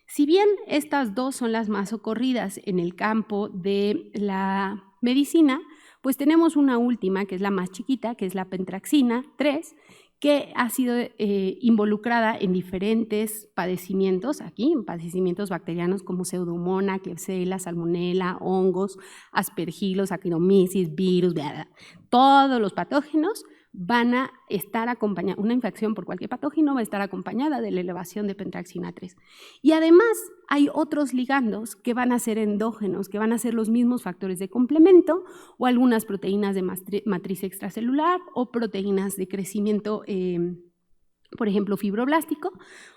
Si bien estas dos son las más ocurridas en el campo de la medicina, pues tenemos una última, que es la más chiquita, que es la pentraxina 3, que ha sido involucrada en diferentes padecimientos, aquí, en padecimientos bacterianos como Pseudomonas, Klebsiella, Salmonella, hongos, Aspergillus, Saccharomyces, virus, bla, bla. Todos los patógenos van a estar acompañados, una infección por cualquier patógeno va a estar acompañada de la elevación de pentraxina 3. Y además hay otros ligandos que van a ser endógenos, que van a ser los mismos factores de complemento o algunas proteínas de matriz extracelular o proteínas de crecimiento, por ejemplo, fibroblástico,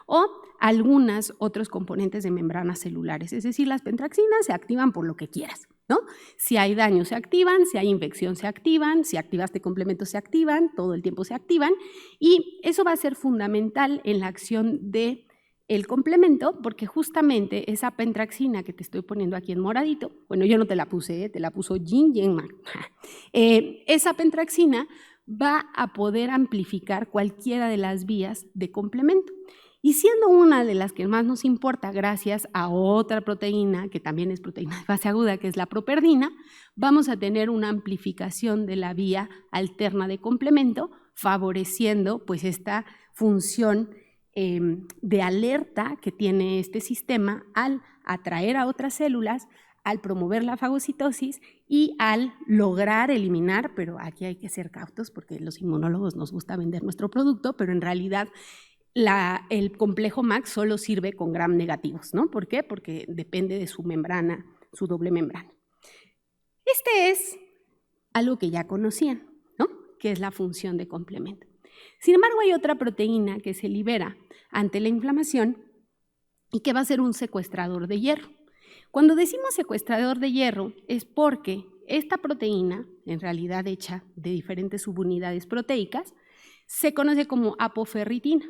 o algunos otros componentes de membranas celulares. Es decir, las pentraxinas se activan por lo que quieras, ¿no? Si hay daño se activan, si hay infección se activan, si activaste complementos se activan, todo el tiempo se activan, y eso va a ser fundamental en la acción del complemento, porque justamente esa pentraxina que te estoy poniendo aquí en moradito, bueno, yo no te la puse, te la puso Jin Yenma, esa pentraxina va a poder amplificar cualquiera de las vías de complemento. Y siendo una de las que más nos importa, gracias a otra proteína, que también es proteína de fase aguda, que es la properdina, vamos a tener una amplificación de la vía alterna de complemento, favoreciendo pues esta función de alerta que tiene este sistema al atraer a otras células, al promover la fagocitosis y al lograr eliminar, pero aquí hay que ser cautos porque los inmunólogos nos gusta vender nuestro producto, pero en realidad el complejo MAC solo sirve con gram negativos, ¿no? ¿Por qué? Porque depende de su membrana, su doble membrana. Este es algo que ya conocían, ¿no? Que es la función de complemento. Sin embargo, hay otra proteína que se libera ante la inflamación y que va a ser un secuestrador de hierro. Cuando decimos secuestrador de hierro es porque esta proteína, en realidad hecha de diferentes subunidades proteicas, se conoce como apoferritina.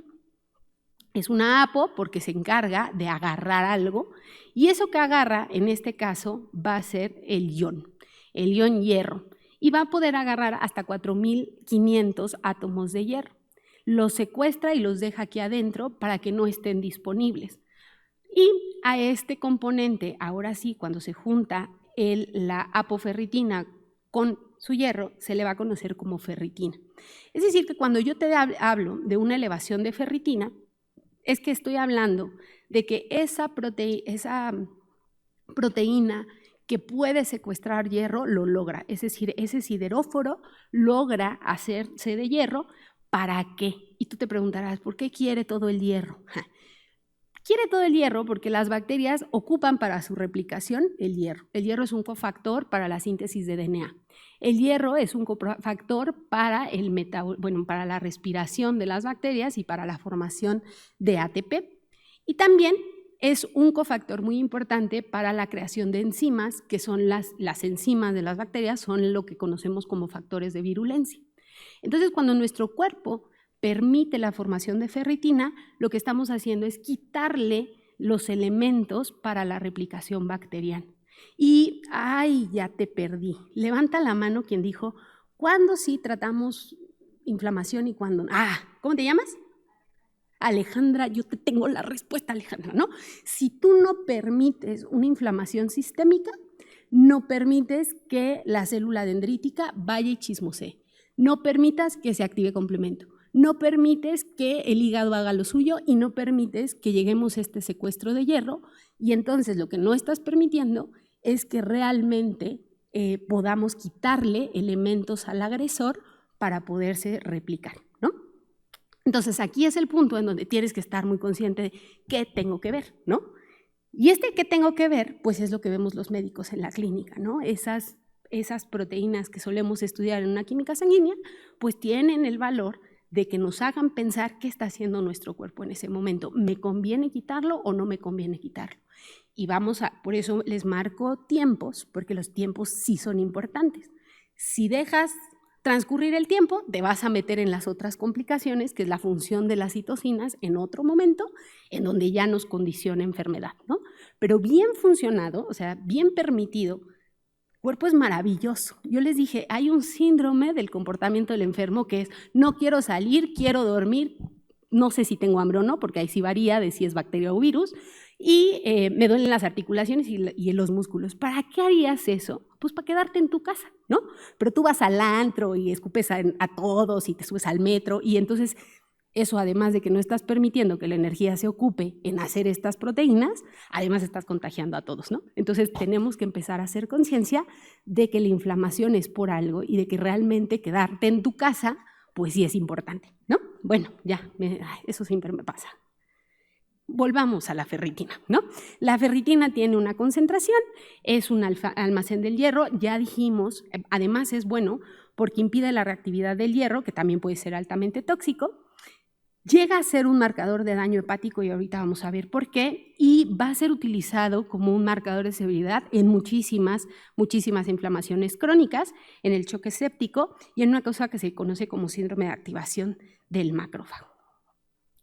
Es una apo porque se encarga de agarrar algo y eso que agarra, en este caso, va a ser el ion hierro, y va a poder agarrar hasta 4.500 átomos de hierro. Los secuestra y los deja aquí adentro para que no estén disponibles. Y a este componente, ahora sí, cuando se junta la apoferritina con su hierro, se le va a conocer como ferritina. Es decir, que cuando yo te hablo de una elevación de ferritina, es que estoy hablando de que esa proteína que puede secuestrar hierro lo logra. Es decir, ese sideróforo logra hacerse de hierro. ¿Para qué? Y tú te preguntarás, ¿por qué quiere todo el hierro? Quiere todo el hierro porque las bacterias ocupan para su replicación el hierro. El hierro es un cofactor para la síntesis de DNA. El hierro es un cofactor para, para la respiración de las bacterias y para la formación de ATP. Y también es un cofactor muy importante para la creación de enzimas, que son las enzimas de las bacterias, son lo que conocemos como factores de virulencia. Entonces, cuando nuestro cuerpo permite la formación de ferritina, lo que estamos haciendo es quitarle los elementos para la replicación bacteriana. Y, ¡ay, ya te perdí! Levanta la mano quien dijo, ¿cuándo sí tratamos inflamación y cuándo no? ¿Cómo te llamas? Alejandra, yo te tengo la respuesta, Alejandra, ¿no? Si tú no permites una inflamación sistémica, no permites que la célula dendrítica vaya y chismosee. No permitas que se active complemento. No permites que el hígado haga lo suyo y no permites que lleguemos a este secuestro de hierro. Y entonces lo que no estás permitiendo es que realmente podamos quitarle elementos al agresor para poderse replicar, ¿no? Entonces aquí es el punto en donde tienes que estar muy consciente de qué tengo que ver, ¿no? Y qué tengo que ver, pues es lo que vemos los médicos en la clínica, ¿no? Esas proteínas que solemos estudiar en una química sanguínea, pues tienen el valor de que nos hagan pensar qué está haciendo nuestro cuerpo en ese momento. ¿Me conviene quitarlo o no me conviene quitarlo? Y por eso les marco tiempos, porque los tiempos sí son importantes. Si dejas transcurrir el tiempo, te vas a meter en las otras complicaciones, que es la función de las citocinas en otro momento, en donde ya nos condiciona enfermedad, ¿no? Pero bien funcionado, o sea, bien permitido, el cuerpo es maravilloso. Yo les dije, hay un síndrome del comportamiento del enfermo que es, no quiero salir, quiero dormir, no sé si tengo hambre o no, porque ahí sí varía de si es bacteria o virus, y me duelen las articulaciones y en los músculos. ¿Para qué harías eso? Pues para quedarte en tu casa, ¿no? Pero tú vas al antro y escupes a todos y te subes al metro y entonces eso, además de que no estás permitiendo que la energía se ocupe en hacer estas proteínas, además estás contagiando a todos, ¿no? Entonces tenemos que empezar a hacer conciencia de que la inflamación es por algo y de que realmente quedarte en tu casa, pues sí es importante, ¿no? Bueno, ya, eso siempre me pasa. Volvamos a la ferritina, ¿no? La ferritina tiene una concentración, es un almacén del hierro, ya dijimos, además es bueno porque impide la reactividad del hierro, que también puede ser altamente tóxico. Llega a ser un marcador de daño hepático y ahorita vamos a ver por qué, y va a ser utilizado como un marcador de severidad en muchísimas inflamaciones crónicas, en el choque séptico y en una cosa que se conoce como síndrome de activación del macrófago.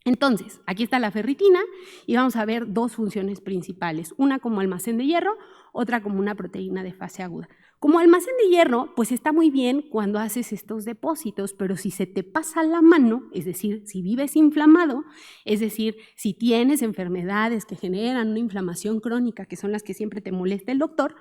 Entonces, aquí está la ferritina y vamos a ver dos funciones principales, una como almacén de hierro, otra como una proteína de fase aguda. Como almacén de hierro, pues está muy bien cuando haces estos depósitos, pero si se te pasa la mano, es decir, si vives inflamado, es decir, si tienes enfermedades que generan una inflamación crónica, que son las que siempre te molesta el doctor,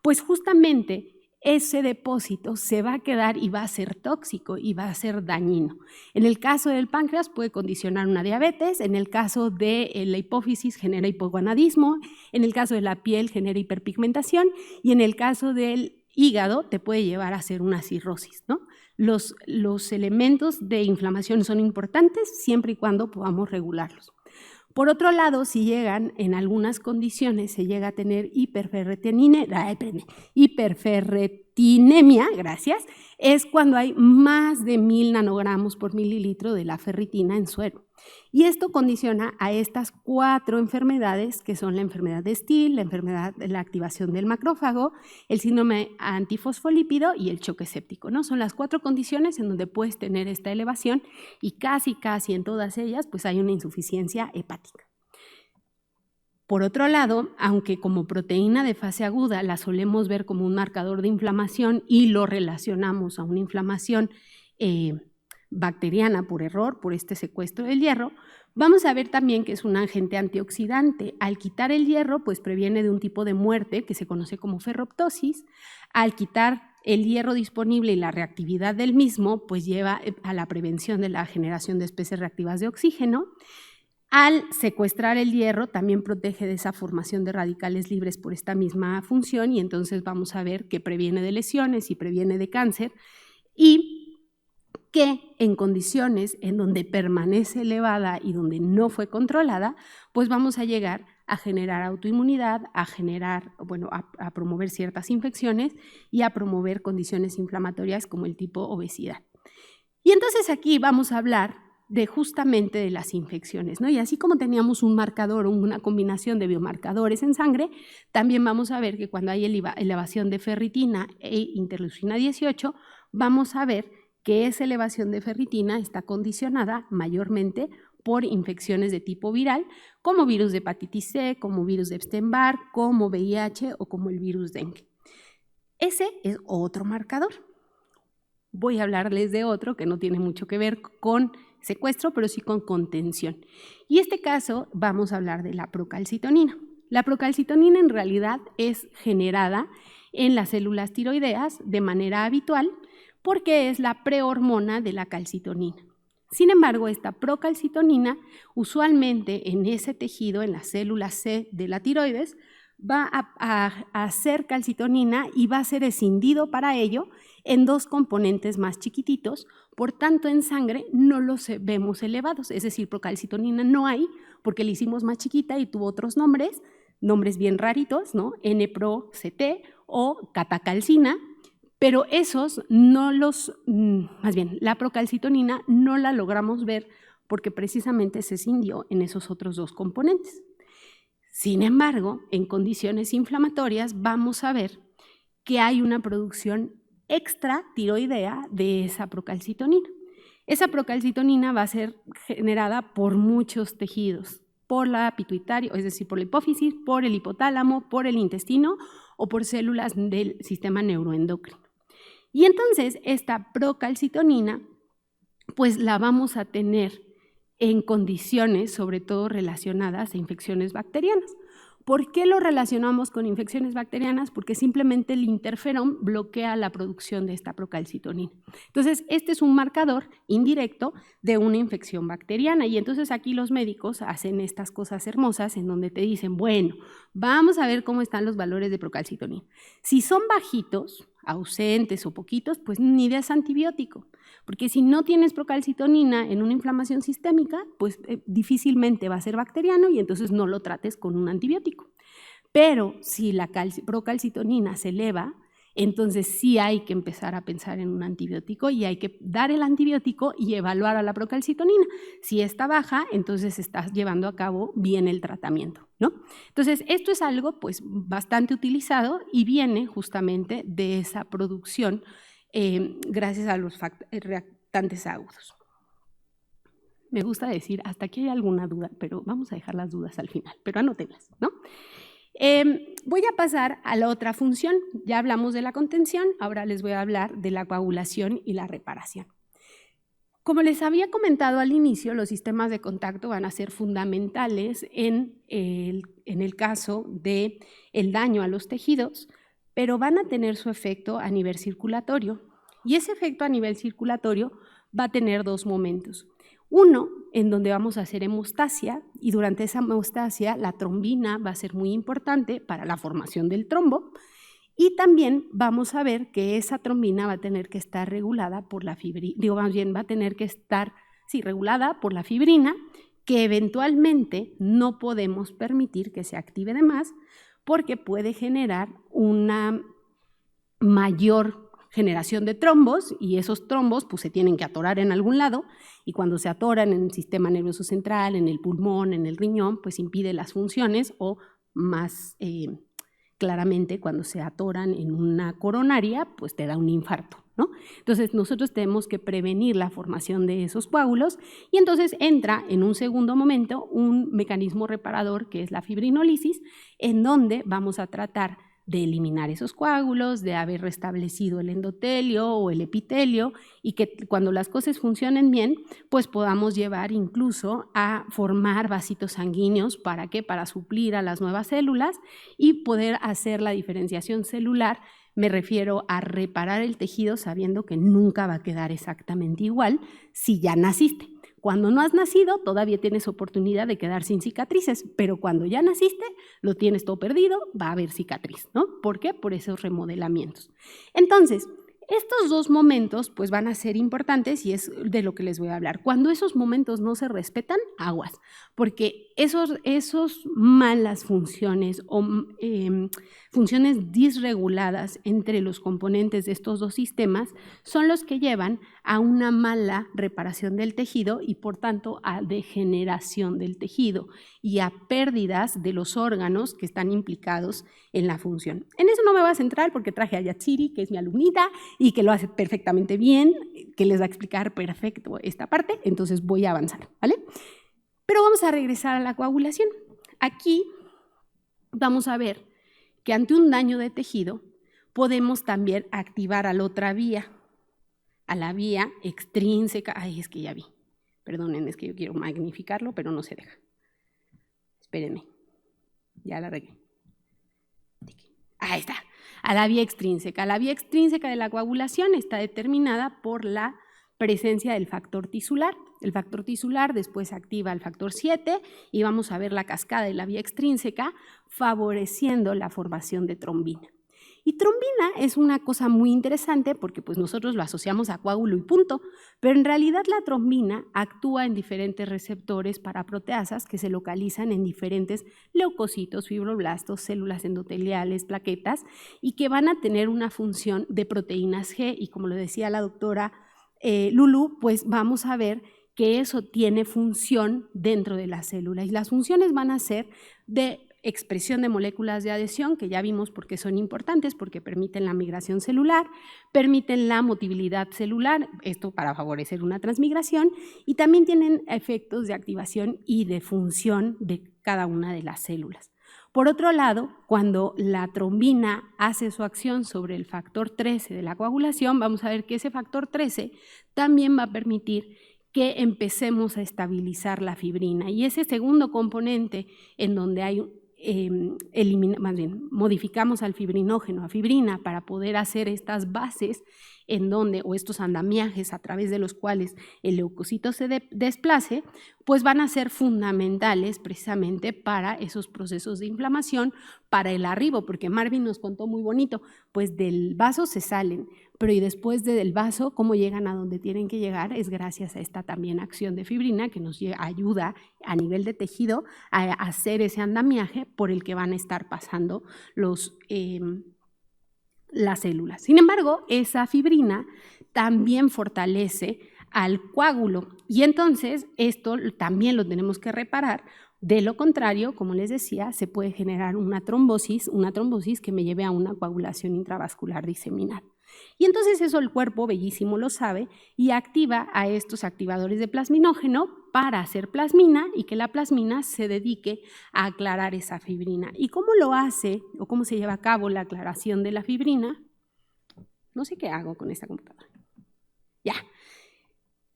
pues justamente ese depósito se va a quedar y va a ser tóxico y va a ser dañino. En el caso del páncreas puede condicionar una diabetes, en el caso de la hipófisis genera hipogonadismo, en el caso de la piel genera hiperpigmentación y en el caso del hígado te puede llevar a hacer una cirrosis, ¿no? Los elementos de inflamación son importantes siempre y cuando podamos regularlos. Por otro lado, si llegan en algunas condiciones, se llega a tener hiperferritinemia, gracias, es cuando hay más de 1000 nanogramos por mililitro de la ferritina en suero. Y esto condiciona a estas 4 enfermedades, que son la enfermedad de Still, la enfermedad de la activación del macrófago, el síndrome antifosfolípido y el choque séptico, ¿no? Son las 4 condiciones en donde puedes tener esta elevación y casi en todas ellas pues hay una insuficiencia hepática. Por otro lado, aunque como proteína de fase aguda la solemos ver como un marcador de inflamación y lo relacionamos a una inflamación bacteriana por error, por este secuestro del hierro, vamos a ver también que es un agente antioxidante. Al quitar el hierro, pues previene de un tipo de muerte que se conoce como ferroptosis. Al quitar el hierro disponible y la reactividad del mismo, pues lleva a la prevención de la generación de especies reactivas de oxígeno. Al secuestrar el hierro, también protege de esa formación de radicales libres por esta misma función y entonces vamos a ver que previene de lesiones y previene de cáncer y que en condiciones en donde permanece elevada y donde no fue controlada, pues vamos a llegar a generar autoinmunidad, a promover ciertas infecciones y a promover condiciones inflamatorias como el tipo obesidad. Y entonces aquí vamos a hablar justamente de las infecciones, ¿no? Y así como teníamos un marcador o una combinación de biomarcadores en sangre, también vamos a ver que cuando hay elevación de ferritina e interleucina 18, vamos a ver que esa elevación de ferritina está condicionada mayormente por infecciones de tipo viral, como virus de hepatitis C, como virus de Epstein-Barr, como VIH o como el virus dengue. Ese es otro marcador. Voy a hablarles de otro que no tiene mucho que ver con secuestro, pero sí con contención. Y en este caso vamos a hablar de la procalcitonina. La procalcitonina en realidad es generada en las células tiroideas de manera habitual porque es la prehormona de la calcitonina. Sin embargo, esta procalcitonina usualmente en ese tejido, en las células C de la tiroides, va a hacer calcitonina y va a ser escindido para ello en 2 componentes más chiquititos, por tanto en sangre no los vemos elevados, es decir, procalcitonina no hay porque la hicimos más chiquita y tuvo otros nombres bien raritos, ¿no? N-Pro-CT o catacalcina, pero esos la procalcitonina no la logramos ver porque precisamente se escindió en esos otros 2 componentes. Sin embargo, en condiciones inflamatorias vamos a ver que hay una producción extratiroidea de esa procalcitonina. Esa procalcitonina va a ser generada por muchos tejidos, por la pituitaria, es decir, por la hipófisis, por el hipotálamo, por el intestino o por células del sistema neuroendocrino. Y entonces esta procalcitonina pues la vamos a tener en condiciones sobre todo relacionadas a infecciones bacterianas. ¿Por qué lo relacionamos con infecciones bacterianas? Porque simplemente el interferón bloquea la producción de esta procalcitonina. Entonces, este es un marcador indirecto de una infección bacteriana y entonces aquí los médicos hacen estas cosas hermosas en donde te dicen, bueno, vamos a ver cómo están los valores de procalcitonina. Si son bajitos, ausentes o poquitos, pues ni des antibiótico, porque si no tienes procalcitonina en una inflamación sistémica, pues difícilmente va a ser bacteriano y entonces no lo trates con un antibiótico. Pero si la procalcitonina se eleva, entonces sí hay que empezar a pensar en un antibiótico y hay que dar el antibiótico y evaluar a la procalcitonina. Si está baja, entonces estás llevando a cabo bien el tratamiento, ¿no? Entonces, esto es algo pues bastante utilizado y viene justamente de esa producción gracias a los reactantes agudos. Me gusta decir, hasta aquí hay alguna duda, pero vamos a dejar las dudas al final, pero anótenlas, ¿no? Voy a pasar a la otra función. Ya hablamos de la contención, ahora les voy a hablar de la coagulación y la reparación. Como les había comentado al inicio, los sistemas de contacto van a ser fundamentales en el caso del daño a los tejidos, pero van a tener su efecto a nivel circulatorio. Y ese efecto a nivel circulatorio va a tener dos momentos. Uno, en donde vamos a hacer hemostasia, y durante esa hemostasia la trombina va a ser muy importante para la formación del trombo, y también vamos a ver que esa trombina va a tener que estar regulada por la fibrina, va a tener que estar regulada por la fibrina, que eventualmente no podemos permitir que se active de más, porque puede generar una mayor generación de trombos y esos trombos pues se tienen que atorar en algún lado y cuando se atoran en el sistema nervioso central, en el pulmón, en el riñón, pues impide las funciones o más claramente cuando se atoran en una coronaria pues te da un infarto, ¿no? Entonces nosotros tenemos que prevenir la formación de esos coágulos y entonces entra en un segundo momento un mecanismo reparador que es la fibrinólisis en donde vamos a tratar de eliminar esos coágulos, de haber restablecido el endotelio o el epitelio y que cuando las cosas funcionen bien, pues podamos llevar incluso a formar vasitos sanguíneos. ¿Para qué? Para suplir a las nuevas células y poder hacer la diferenciación celular. Me refiero a reparar el tejido sabiendo que nunca va a quedar exactamente igual si ya naciste. Cuando no has nacido, todavía tienes oportunidad de quedar sin cicatrices, pero cuando ya naciste, lo tienes todo perdido, va a haber cicatriz, ¿no? ¿Por qué? Por esos remodelamientos. Entonces, estos dos momentos pues van a ser importantes y es de lo que les voy a hablar. Cuando esos momentos no se respetan, aguas, porque esos malas funciones o funciones disreguladas entre los componentes de estos dos sistemas son los que llevan a una mala reparación del tejido y por tanto a degeneración del tejido y a pérdidas de los órganos que están implicados en la función. En eso no me voy a centrar porque traje a Yatsiri, que es mi alumnita y que lo hace perfectamente bien, que les va a explicar perfecto esta parte, entonces voy a avanzar, ¿vale? Pero vamos a regresar a la coagulación. Aquí vamos a ver que ante un daño de tejido podemos también activar a la otra vía, a la vía extrínseca. Ay, es que ya vi. Perdonen, es que yo quiero magnificarlo, pero no se deja. Espérenme. Ya la regué. Ahí está. A la vía extrínseca. La vía extrínseca de la coagulación está determinada por la presencia del factor tisular. El factor tisular después activa el factor 7 y vamos a ver la cascada de la vía extrínseca favoreciendo la formación de trombina. Y trombina es una cosa muy interesante porque pues nosotros lo asociamos a coágulo y punto, pero en realidad la trombina actúa en diferentes receptores para proteasas que se localizan en diferentes leucocitos, fibroblastos, células endoteliales, plaquetas y que van a tener una función de proteínas G y como lo decía la doctora Lulu, pues vamos a ver que eso tiene función dentro de la célula y las funciones van a ser de expresión de moléculas de adhesión, que ya vimos por qué son importantes, porque permiten la migración celular, permiten la motilidad celular, esto para favorecer una transmigración, y también tienen efectos de activación y de función de cada una de las células. Por otro lado, cuando la trombina hace su acción sobre el factor 13 de la coagulación, vamos a ver que ese factor 13 también va a permitir que empecemos a estabilizar la fibrina. Y ese segundo componente en donde hay modificamos al fibrinógeno a fibrina para poder hacer estas bases en donde, o estos andamiajes a través de los cuales el leucocito se desplace, pues van a ser fundamentales precisamente para esos procesos de inflamación, para el arribo, porque Marvin nos contó muy bonito, pues del vaso se salen, pero y después del vaso, cómo llegan a donde tienen que llegar, es gracias a esta también acción de fibrina que nos ayuda a nivel de tejido a hacer ese andamiaje por el que van a estar pasando las células. Sin embargo, esa fibrina también fortalece al coágulo y entonces esto también lo tenemos que reparar. De lo contrario, como les decía, se puede generar una trombosis que me lleve a una coagulación intravascular diseminada. Y entonces eso el cuerpo, bellísimo, lo sabe y activa a estos activadores de plasminógeno para hacer plasmina y que la plasmina se dedique a aclarar esa fibrina. ¿Y cómo lo hace o cómo se lleva a cabo la aclaración de la fibrina? No sé qué hago con esta computadora. Ya.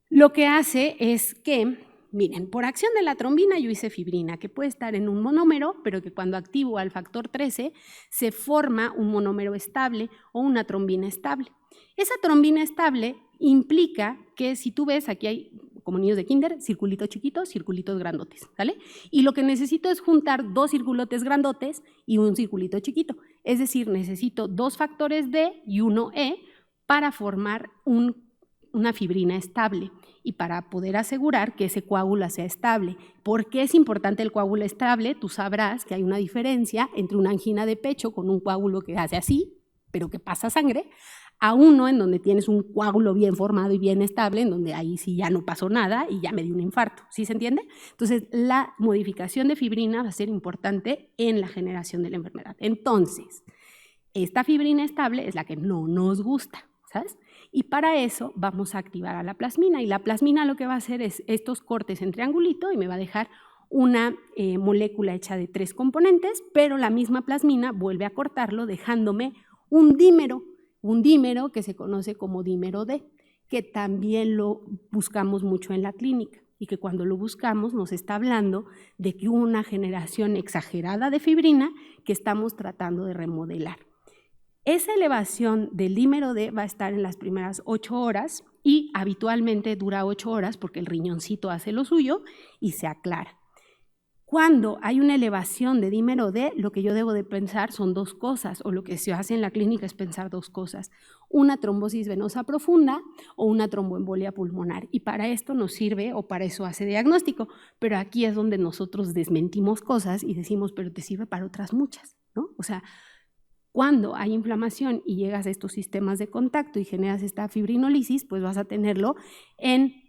Lo que hace es que, miren, por acción de la trombina yo hice fibrina, que puede estar en un monómero, pero que cuando activo al factor 13 se forma un monómero estable o una trombina estable. Esa trombina estable implica que si tú ves, aquí hay como niños de kinder, circulitos chiquitos, circulitos grandotes, ¿vale? Y lo que necesito es juntar dos circulotes grandotes y un circulito chiquito. Es decir, necesito dos factores D y uno E para formar una fibrina estable y para poder asegurar que ese coágulo sea estable. ¿Por qué es importante el coágulo estable? Tú sabrás que hay una diferencia entre una angina de pecho con un coágulo que hace así, pero que pasa sangre, a uno en donde tienes un coágulo bien formado y bien estable, en donde ahí sí ya no pasó nada y ya me dio un infarto. ¿Sí se entiende? Entonces, la modificación de fibrina va a ser importante en la generación de la enfermedad. Entonces, esta fibrina estable es la que no nos gusta, ¿sabes? Y para eso vamos a activar a la plasmina. Y la plasmina lo que va a hacer es estos cortes en triangulito y me va a dejar una molécula hecha de 3 componentes, pero la misma plasmina vuelve a cortarlo dejándome un dímero que se conoce como dímero D, que también lo buscamos mucho en la clínica y que cuando lo buscamos nos está hablando de que hubo una generación exagerada de fibrina que estamos tratando de remodelar. Esa elevación del dímero D va a estar en las primeras 8 horas y habitualmente dura 8 horas porque el riñoncito hace lo suyo y se aclara. Cuando hay una elevación de dímero D, lo que yo debo de pensar son 2 cosas, o lo que se hace en la clínica es pensar 2 cosas, una trombosis venosa profunda o una tromboembolia pulmonar. Y para esto nos sirve, o para eso hace diagnóstico, pero aquí es donde nosotros desmentimos cosas y decimos, pero te sirve para otras muchas, ¿no? O sea, cuando hay inflamación y llegas a estos sistemas de contacto y generas esta fibrinólisis, pues vas a tenerlo en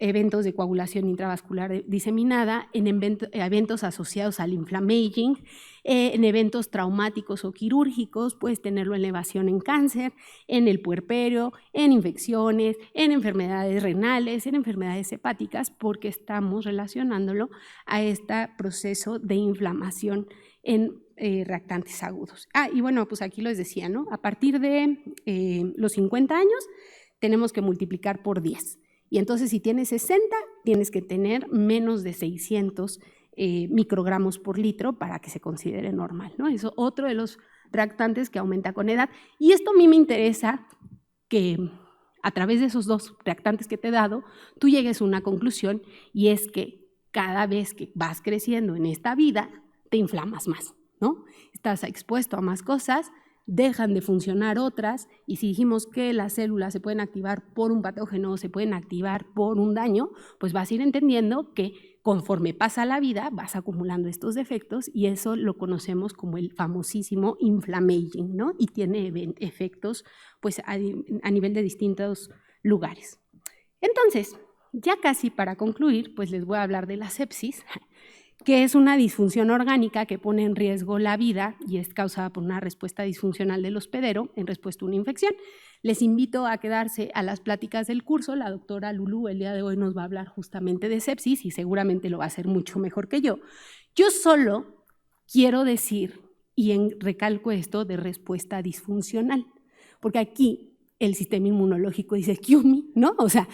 eventos de coagulación intravascular diseminada, en eventos asociados al inflammaging, en eventos traumáticos o quirúrgicos, puedes tenerlo en elevación en cáncer, en el puerperio, en infecciones, en enfermedades renales, en enfermedades hepáticas, porque estamos relacionándolo a este proceso de inflamación en reactantes agudos. Y bueno, pues aquí les decía, ¿no? A partir de los 50 años tenemos que multiplicar por 10. Y entonces si tienes 60, tienes que tener menos de 600 microgramos por litro para que se considere normal, ¿no? Eso es otro de los reactantes que aumenta con edad. Y esto a mí me interesa que a través de esos 2 reactantes que te he dado, tú llegues a una conclusión y es que cada vez que vas creciendo en esta vida, te inflamas más, ¿no? Estás expuesto a más cosas, dejan de funcionar otras, y si dijimos que las células se pueden activar por un patógeno o se pueden activar por un daño, pues vas a ir entendiendo que conforme pasa la vida vas acumulando estos defectos y eso lo conocemos como el famosísimo inflammaging, ¿no? Y tiene efectos pues, a nivel de distintos lugares. Entonces, ya casi para concluir, pues les voy a hablar de la sepsis, que es una disfunción orgánica que pone en riesgo la vida y es causada por una respuesta disfuncional del hospedero en respuesta a una infección. Les invito a quedarse a las pláticas del curso. La doctora Lulú el día de hoy nos va a hablar justamente de sepsis y seguramente lo va a hacer mucho mejor que yo. Yo solo quiero decir, y recalco esto, de respuesta disfuncional, porque aquí el sistema inmunológico dice, "Kill me", ¿no? O sea,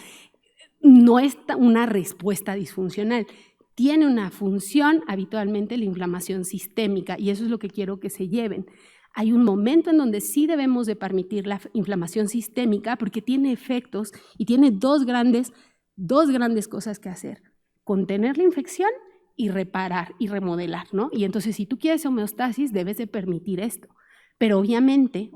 no es una respuesta disfuncional. tiene una función habitualmente la inflamación sistémica, y eso es lo que quiero que se lleven. Hay un momento en donde sí debemos de permitir la inflamación sistémica porque tiene efectos y tiene dos grandes cosas que hacer: contener la infección y reparar y remodelar, ¿no? Y entonces, si tú quieres homeostasis, debes de permitir esto. Pero obviamente,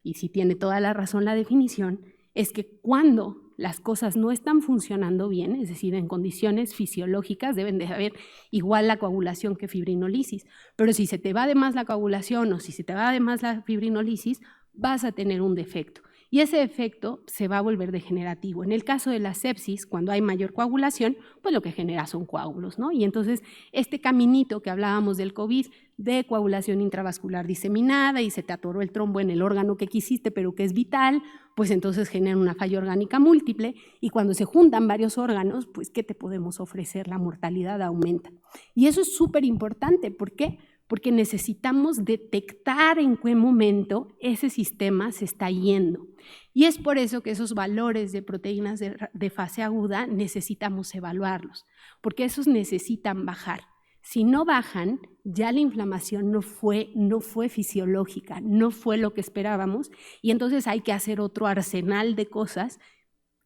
y sí tiene toda la razón la definición, es que cuando las cosas no están funcionando bien, es decir, en condiciones fisiológicas, deben de haber igual la coagulación que fibrinolisis, pero si se te va de más la coagulación o si se te va de más la fibrinolisis, vas a tener un defecto. Y ese efecto se va a volver degenerativo. En el caso de la sepsis, cuando hay mayor coagulación, pues lo que genera son coágulos, ¿no? Y entonces este caminito que hablábamos del COVID, de coagulación intravascular diseminada y se te atoró el trombo en el órgano que quisiste pero que es vital, pues entonces genera una falla orgánica múltiple, y cuando se juntan varios órganos, pues ¿qué te podemos ofrecer? La mortalidad aumenta. Y eso es súper importante. ¿Por qué? Porque necesitamos detectar en qué momento ese sistema se está yendo. Y es por eso que esos valores de proteínas de fase aguda necesitamos evaluarlos, porque esos necesitan bajar. Si no bajan, ya la inflamación no fue fisiológica, no fue lo que esperábamos, y entonces hay que hacer otro arsenal de cosas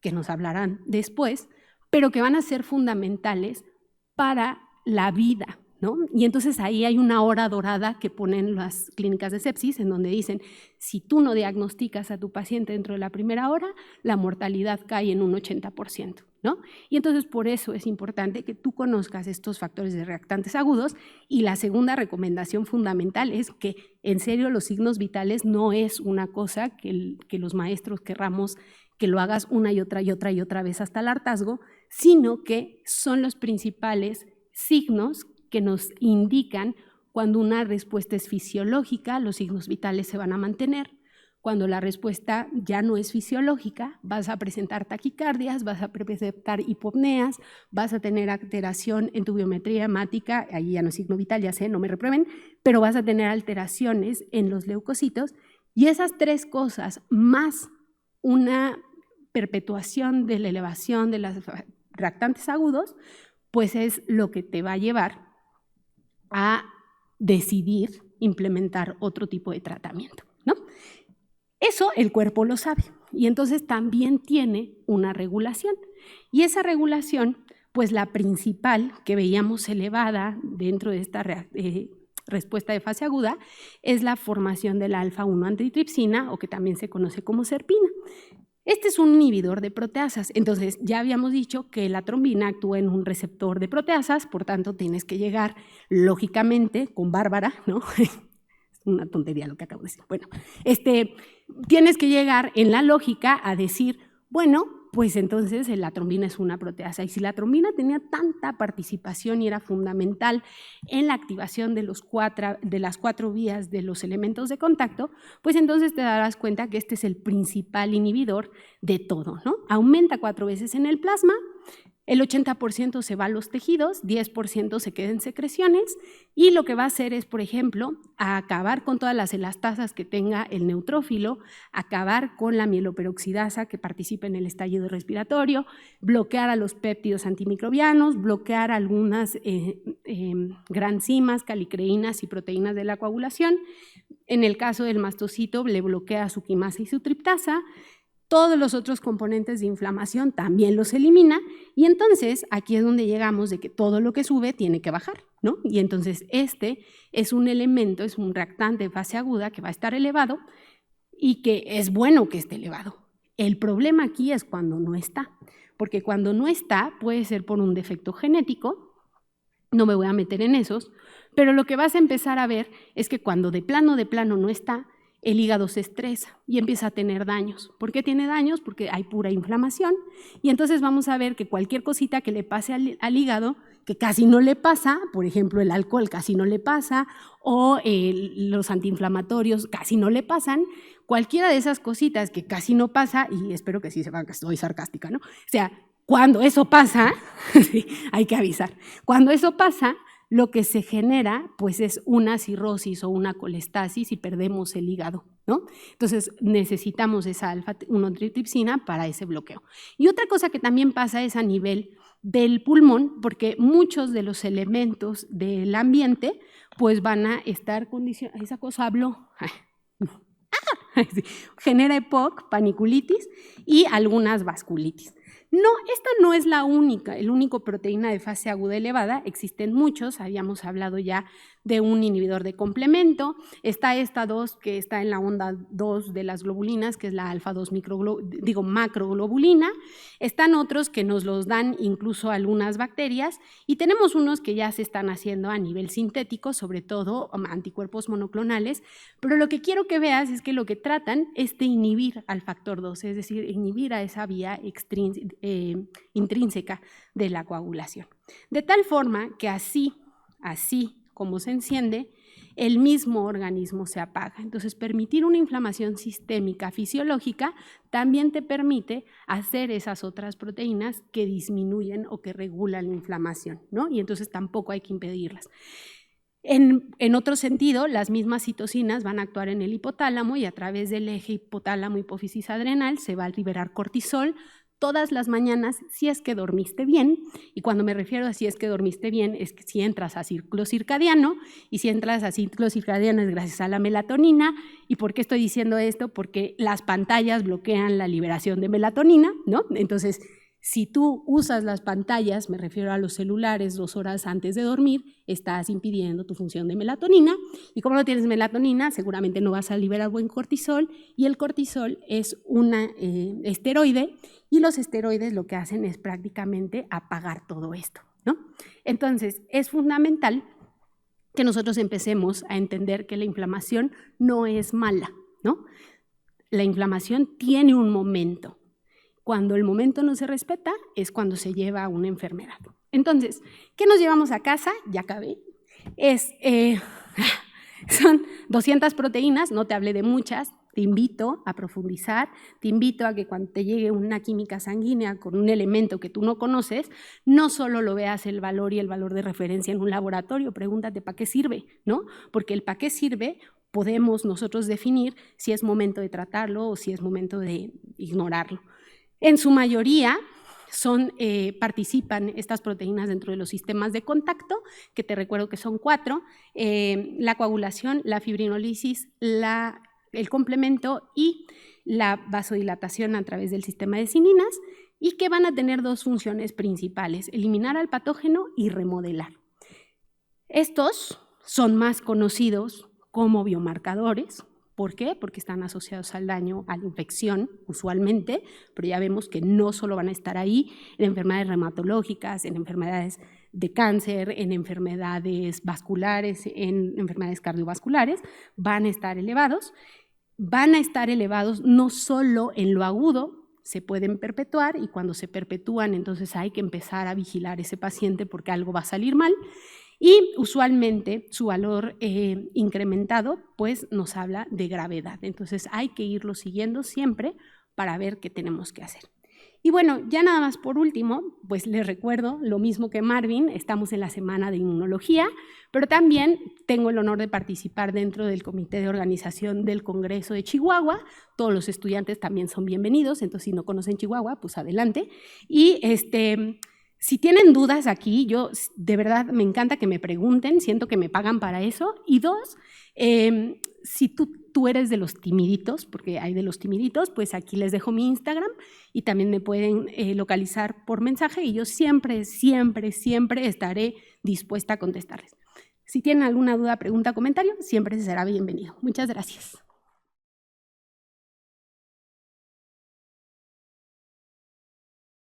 que nos hablarán después, pero que van a ser fundamentales para la vida, ¿no? Y entonces ahí hay una hora dorada que ponen las clínicas de sepsis, en donde dicen: si tú no diagnosticas a tu paciente dentro de la primera hora, la mortalidad cae en un 80%, ¿no? Y entonces por eso es importante que tú conozcas estos factores de reactantes agudos. Y la segunda recomendación fundamental es que, en serio, los signos vitales no es una cosa que los maestros querramos que lo hagas una y otra vez hasta el hartazgo, sino que son los principales signos que nos indican cuando una respuesta es fisiológica, los signos vitales se van a mantener. Cuando la respuesta ya no es fisiológica, vas a presentar taquicardias, vas a presentar hipopneas, vas a tener alteración en tu biometría hemática, ahí ya no es signo vital, ya sé, no me reprueben, pero vas a tener alteraciones en los leucocitos, y esas tres cosas, más una perpetuación de la elevación de los reactantes agudos, pues es lo que te va a llevar a decidir implementar otro tipo de tratamiento, ¿no? Eso el cuerpo lo sabe, y entonces también tiene una regulación, y esa regulación, pues la principal que veíamos elevada dentro de esta respuesta de fase aguda, es la formación de la alfa-1 antitripsina, o que también se conoce como serpina. Este es un inhibidor de proteasas. Entonces, ya habíamos dicho que la trombina actúa en un receptor de proteasas, por tanto, tienes que llegar, lógicamente, con Bárbara, ¿no? Es una tontería lo que acabo de decir. Bueno, tienes que llegar en la lógica a decir, bueno, pues entonces la trombina es una proteasa. Y si la trombina tenía tanta participación y era fundamental en la activación de las cuatro vías de los elementos de contacto, pues entonces te darás cuenta que este es el principal inhibidor de todo, ¿no? Aumenta 4 veces en el plasma, el 80% se va a los tejidos, 10% se queda en secreciones, y lo que va a hacer es, por ejemplo, acabar con todas las elastasas que tenga el neutrófilo, acabar con la mieloperoxidasa que participa en el estallido respiratorio, bloquear a los péptidos antimicrobianos, bloquear algunas granzimas, calicreínas y proteínas de la coagulación. En el caso del mastocito, le bloquea su quimasa y su triptasa. Todos los otros componentes de inflamación también los elimina, y entonces aquí es donde llegamos de que todo lo que sube tiene que bajar, ¿no? Y entonces este es un elemento, es un reactante de fase aguda que va a estar elevado y que es bueno que esté elevado. El problema aquí es cuando no está, porque cuando no está puede ser por un defecto genético, no me voy a meter en esos, pero lo que vas a empezar a ver es que cuando de plano no está, el hígado se estresa y empieza a tener daños. ¿Por qué tiene daños? Porque hay pura inflamación, y entonces vamos a ver que cualquier cosita que le pase al hígado, que casi no le pasa, por ejemplo el alcohol casi no le pasa, o los antiinflamatorios casi no le pasan, cualquiera de esas cositas que casi no pasa, y espero que sí sepan que estoy sarcástica, ¿no? O sea, cuando eso pasa, sí, hay que avisar, cuando eso pasa, lo que se genera pues es una cirrosis o una colestasis y perdemos el hígado, ¿no? Entonces necesitamos esa alfa-1 antitripsina para ese bloqueo. Y otra cosa que también pasa es a nivel del pulmón, porque muchos de los elementos del ambiente pues van a estar condicionados. Esa cosa habló. Genera EPOC, paniculitis y algunas vasculitis. No, esta no es el único proteína de fase aguda elevada, existen muchos, habíamos hablado ya de un inhibidor de complemento, está esta 2 que está en la onda 2 de las globulinas, que es la alfa-2 macroglobulina, están otros que nos los dan incluso algunas bacterias y tenemos unos que ya se están haciendo a nivel sintético, sobre todo anticuerpos monoclonales, pero lo que quiero que veas es que lo que tratan es de inhibir al factor 2, es decir, inhibir a esa vía intrínseca de la coagulación. De tal forma que así como se enciende, el mismo organismo se apaga. Entonces, permitir una inflamación sistémica fisiológica también te permite hacer esas otras proteínas que disminuyen o que regulan la inflamación, ¿no? Y entonces tampoco hay que impedirlas. En otro sentido, las mismas citocinas van a actuar en el hipotálamo y a través del eje hipotálamo-hipófisis adrenal se va a liberar cortisol todas las mañanas si es que dormiste bien, y cuando me refiero a si es que dormiste bien es que si entras a ciclo circadiano, y si entras a ciclo circadiano es gracias a la melatonina. ¿Y por qué estoy diciendo esto? Porque las pantallas bloquean la liberación de melatonina, ¿no? Entonces, si tú usas las pantallas, me refiero a los celulares 2 horas antes de dormir, estás impidiendo tu función de melatonina, y como no tienes melatonina, seguramente no vas a liberar buen cortisol, y el cortisol es un esteroide, y los esteroides lo que hacen es prácticamente apagar todo esto, ¿no? Entonces, es fundamental que nosotros empecemos a entender que la inflamación no es mala, ¿no? La inflamación tiene un momento. Cuando el momento no se respeta es cuando se lleva a una enfermedad. Entonces, ¿qué nos llevamos a casa? Ya acabé. Son 200 proteínas, no te hablé de muchas, te invito a profundizar, te invito a que cuando te llegue una química sanguínea con un elemento que tú no conoces, no solo lo veas el valor y el valor de referencia en un laboratorio, pregúntate para qué sirve, ¿no? Porque el para qué sirve podemos nosotros definir si es momento de tratarlo o si es momento de ignorarlo. En su mayoría participan estas proteínas dentro de los sistemas de contacto, que te recuerdo que son 4, la coagulación, la fibrinolisis, el complemento y la vasodilatación a través del sistema de cininas, y que van a tener 2 funciones principales: eliminar al patógeno y remodelar. Estos son más conocidos como biomarcadores. ¿Por qué? Porque están asociados al daño, a la infección, usualmente, pero ya vemos que no solo van a estar ahí, en enfermedades reumatológicas, en enfermedades de cáncer, en enfermedades vasculares, en enfermedades cardiovasculares, van a estar elevados no solo en lo agudo, se pueden perpetuar, y cuando se perpetúan, entonces hay que empezar a vigilar a ese paciente porque algo va a salir mal. Y usualmente su valor incrementado pues nos habla de gravedad. Entonces hay que irlo siguiendo siempre para ver qué tenemos que hacer. Y bueno, ya nada más por último, pues les recuerdo lo mismo que Marvin, estamos en la semana de inmunología, pero también tengo el honor de participar dentro del comité de organización del Congreso de Chihuahua. Todos los estudiantes también son bienvenidos, entonces si no conocen Chihuahua, pues adelante. Y si tienen dudas aquí, yo de verdad me encanta que me pregunten, siento que me pagan para eso. Y 2, si tú eres de los timiditos, porque hay de los timiditos, pues aquí les dejo mi Instagram y también me pueden localizar por mensaje, y yo siempre estaré dispuesta a contestarles. Si tienen alguna duda, pregunta, comentario, siempre será bienvenido. Muchas gracias.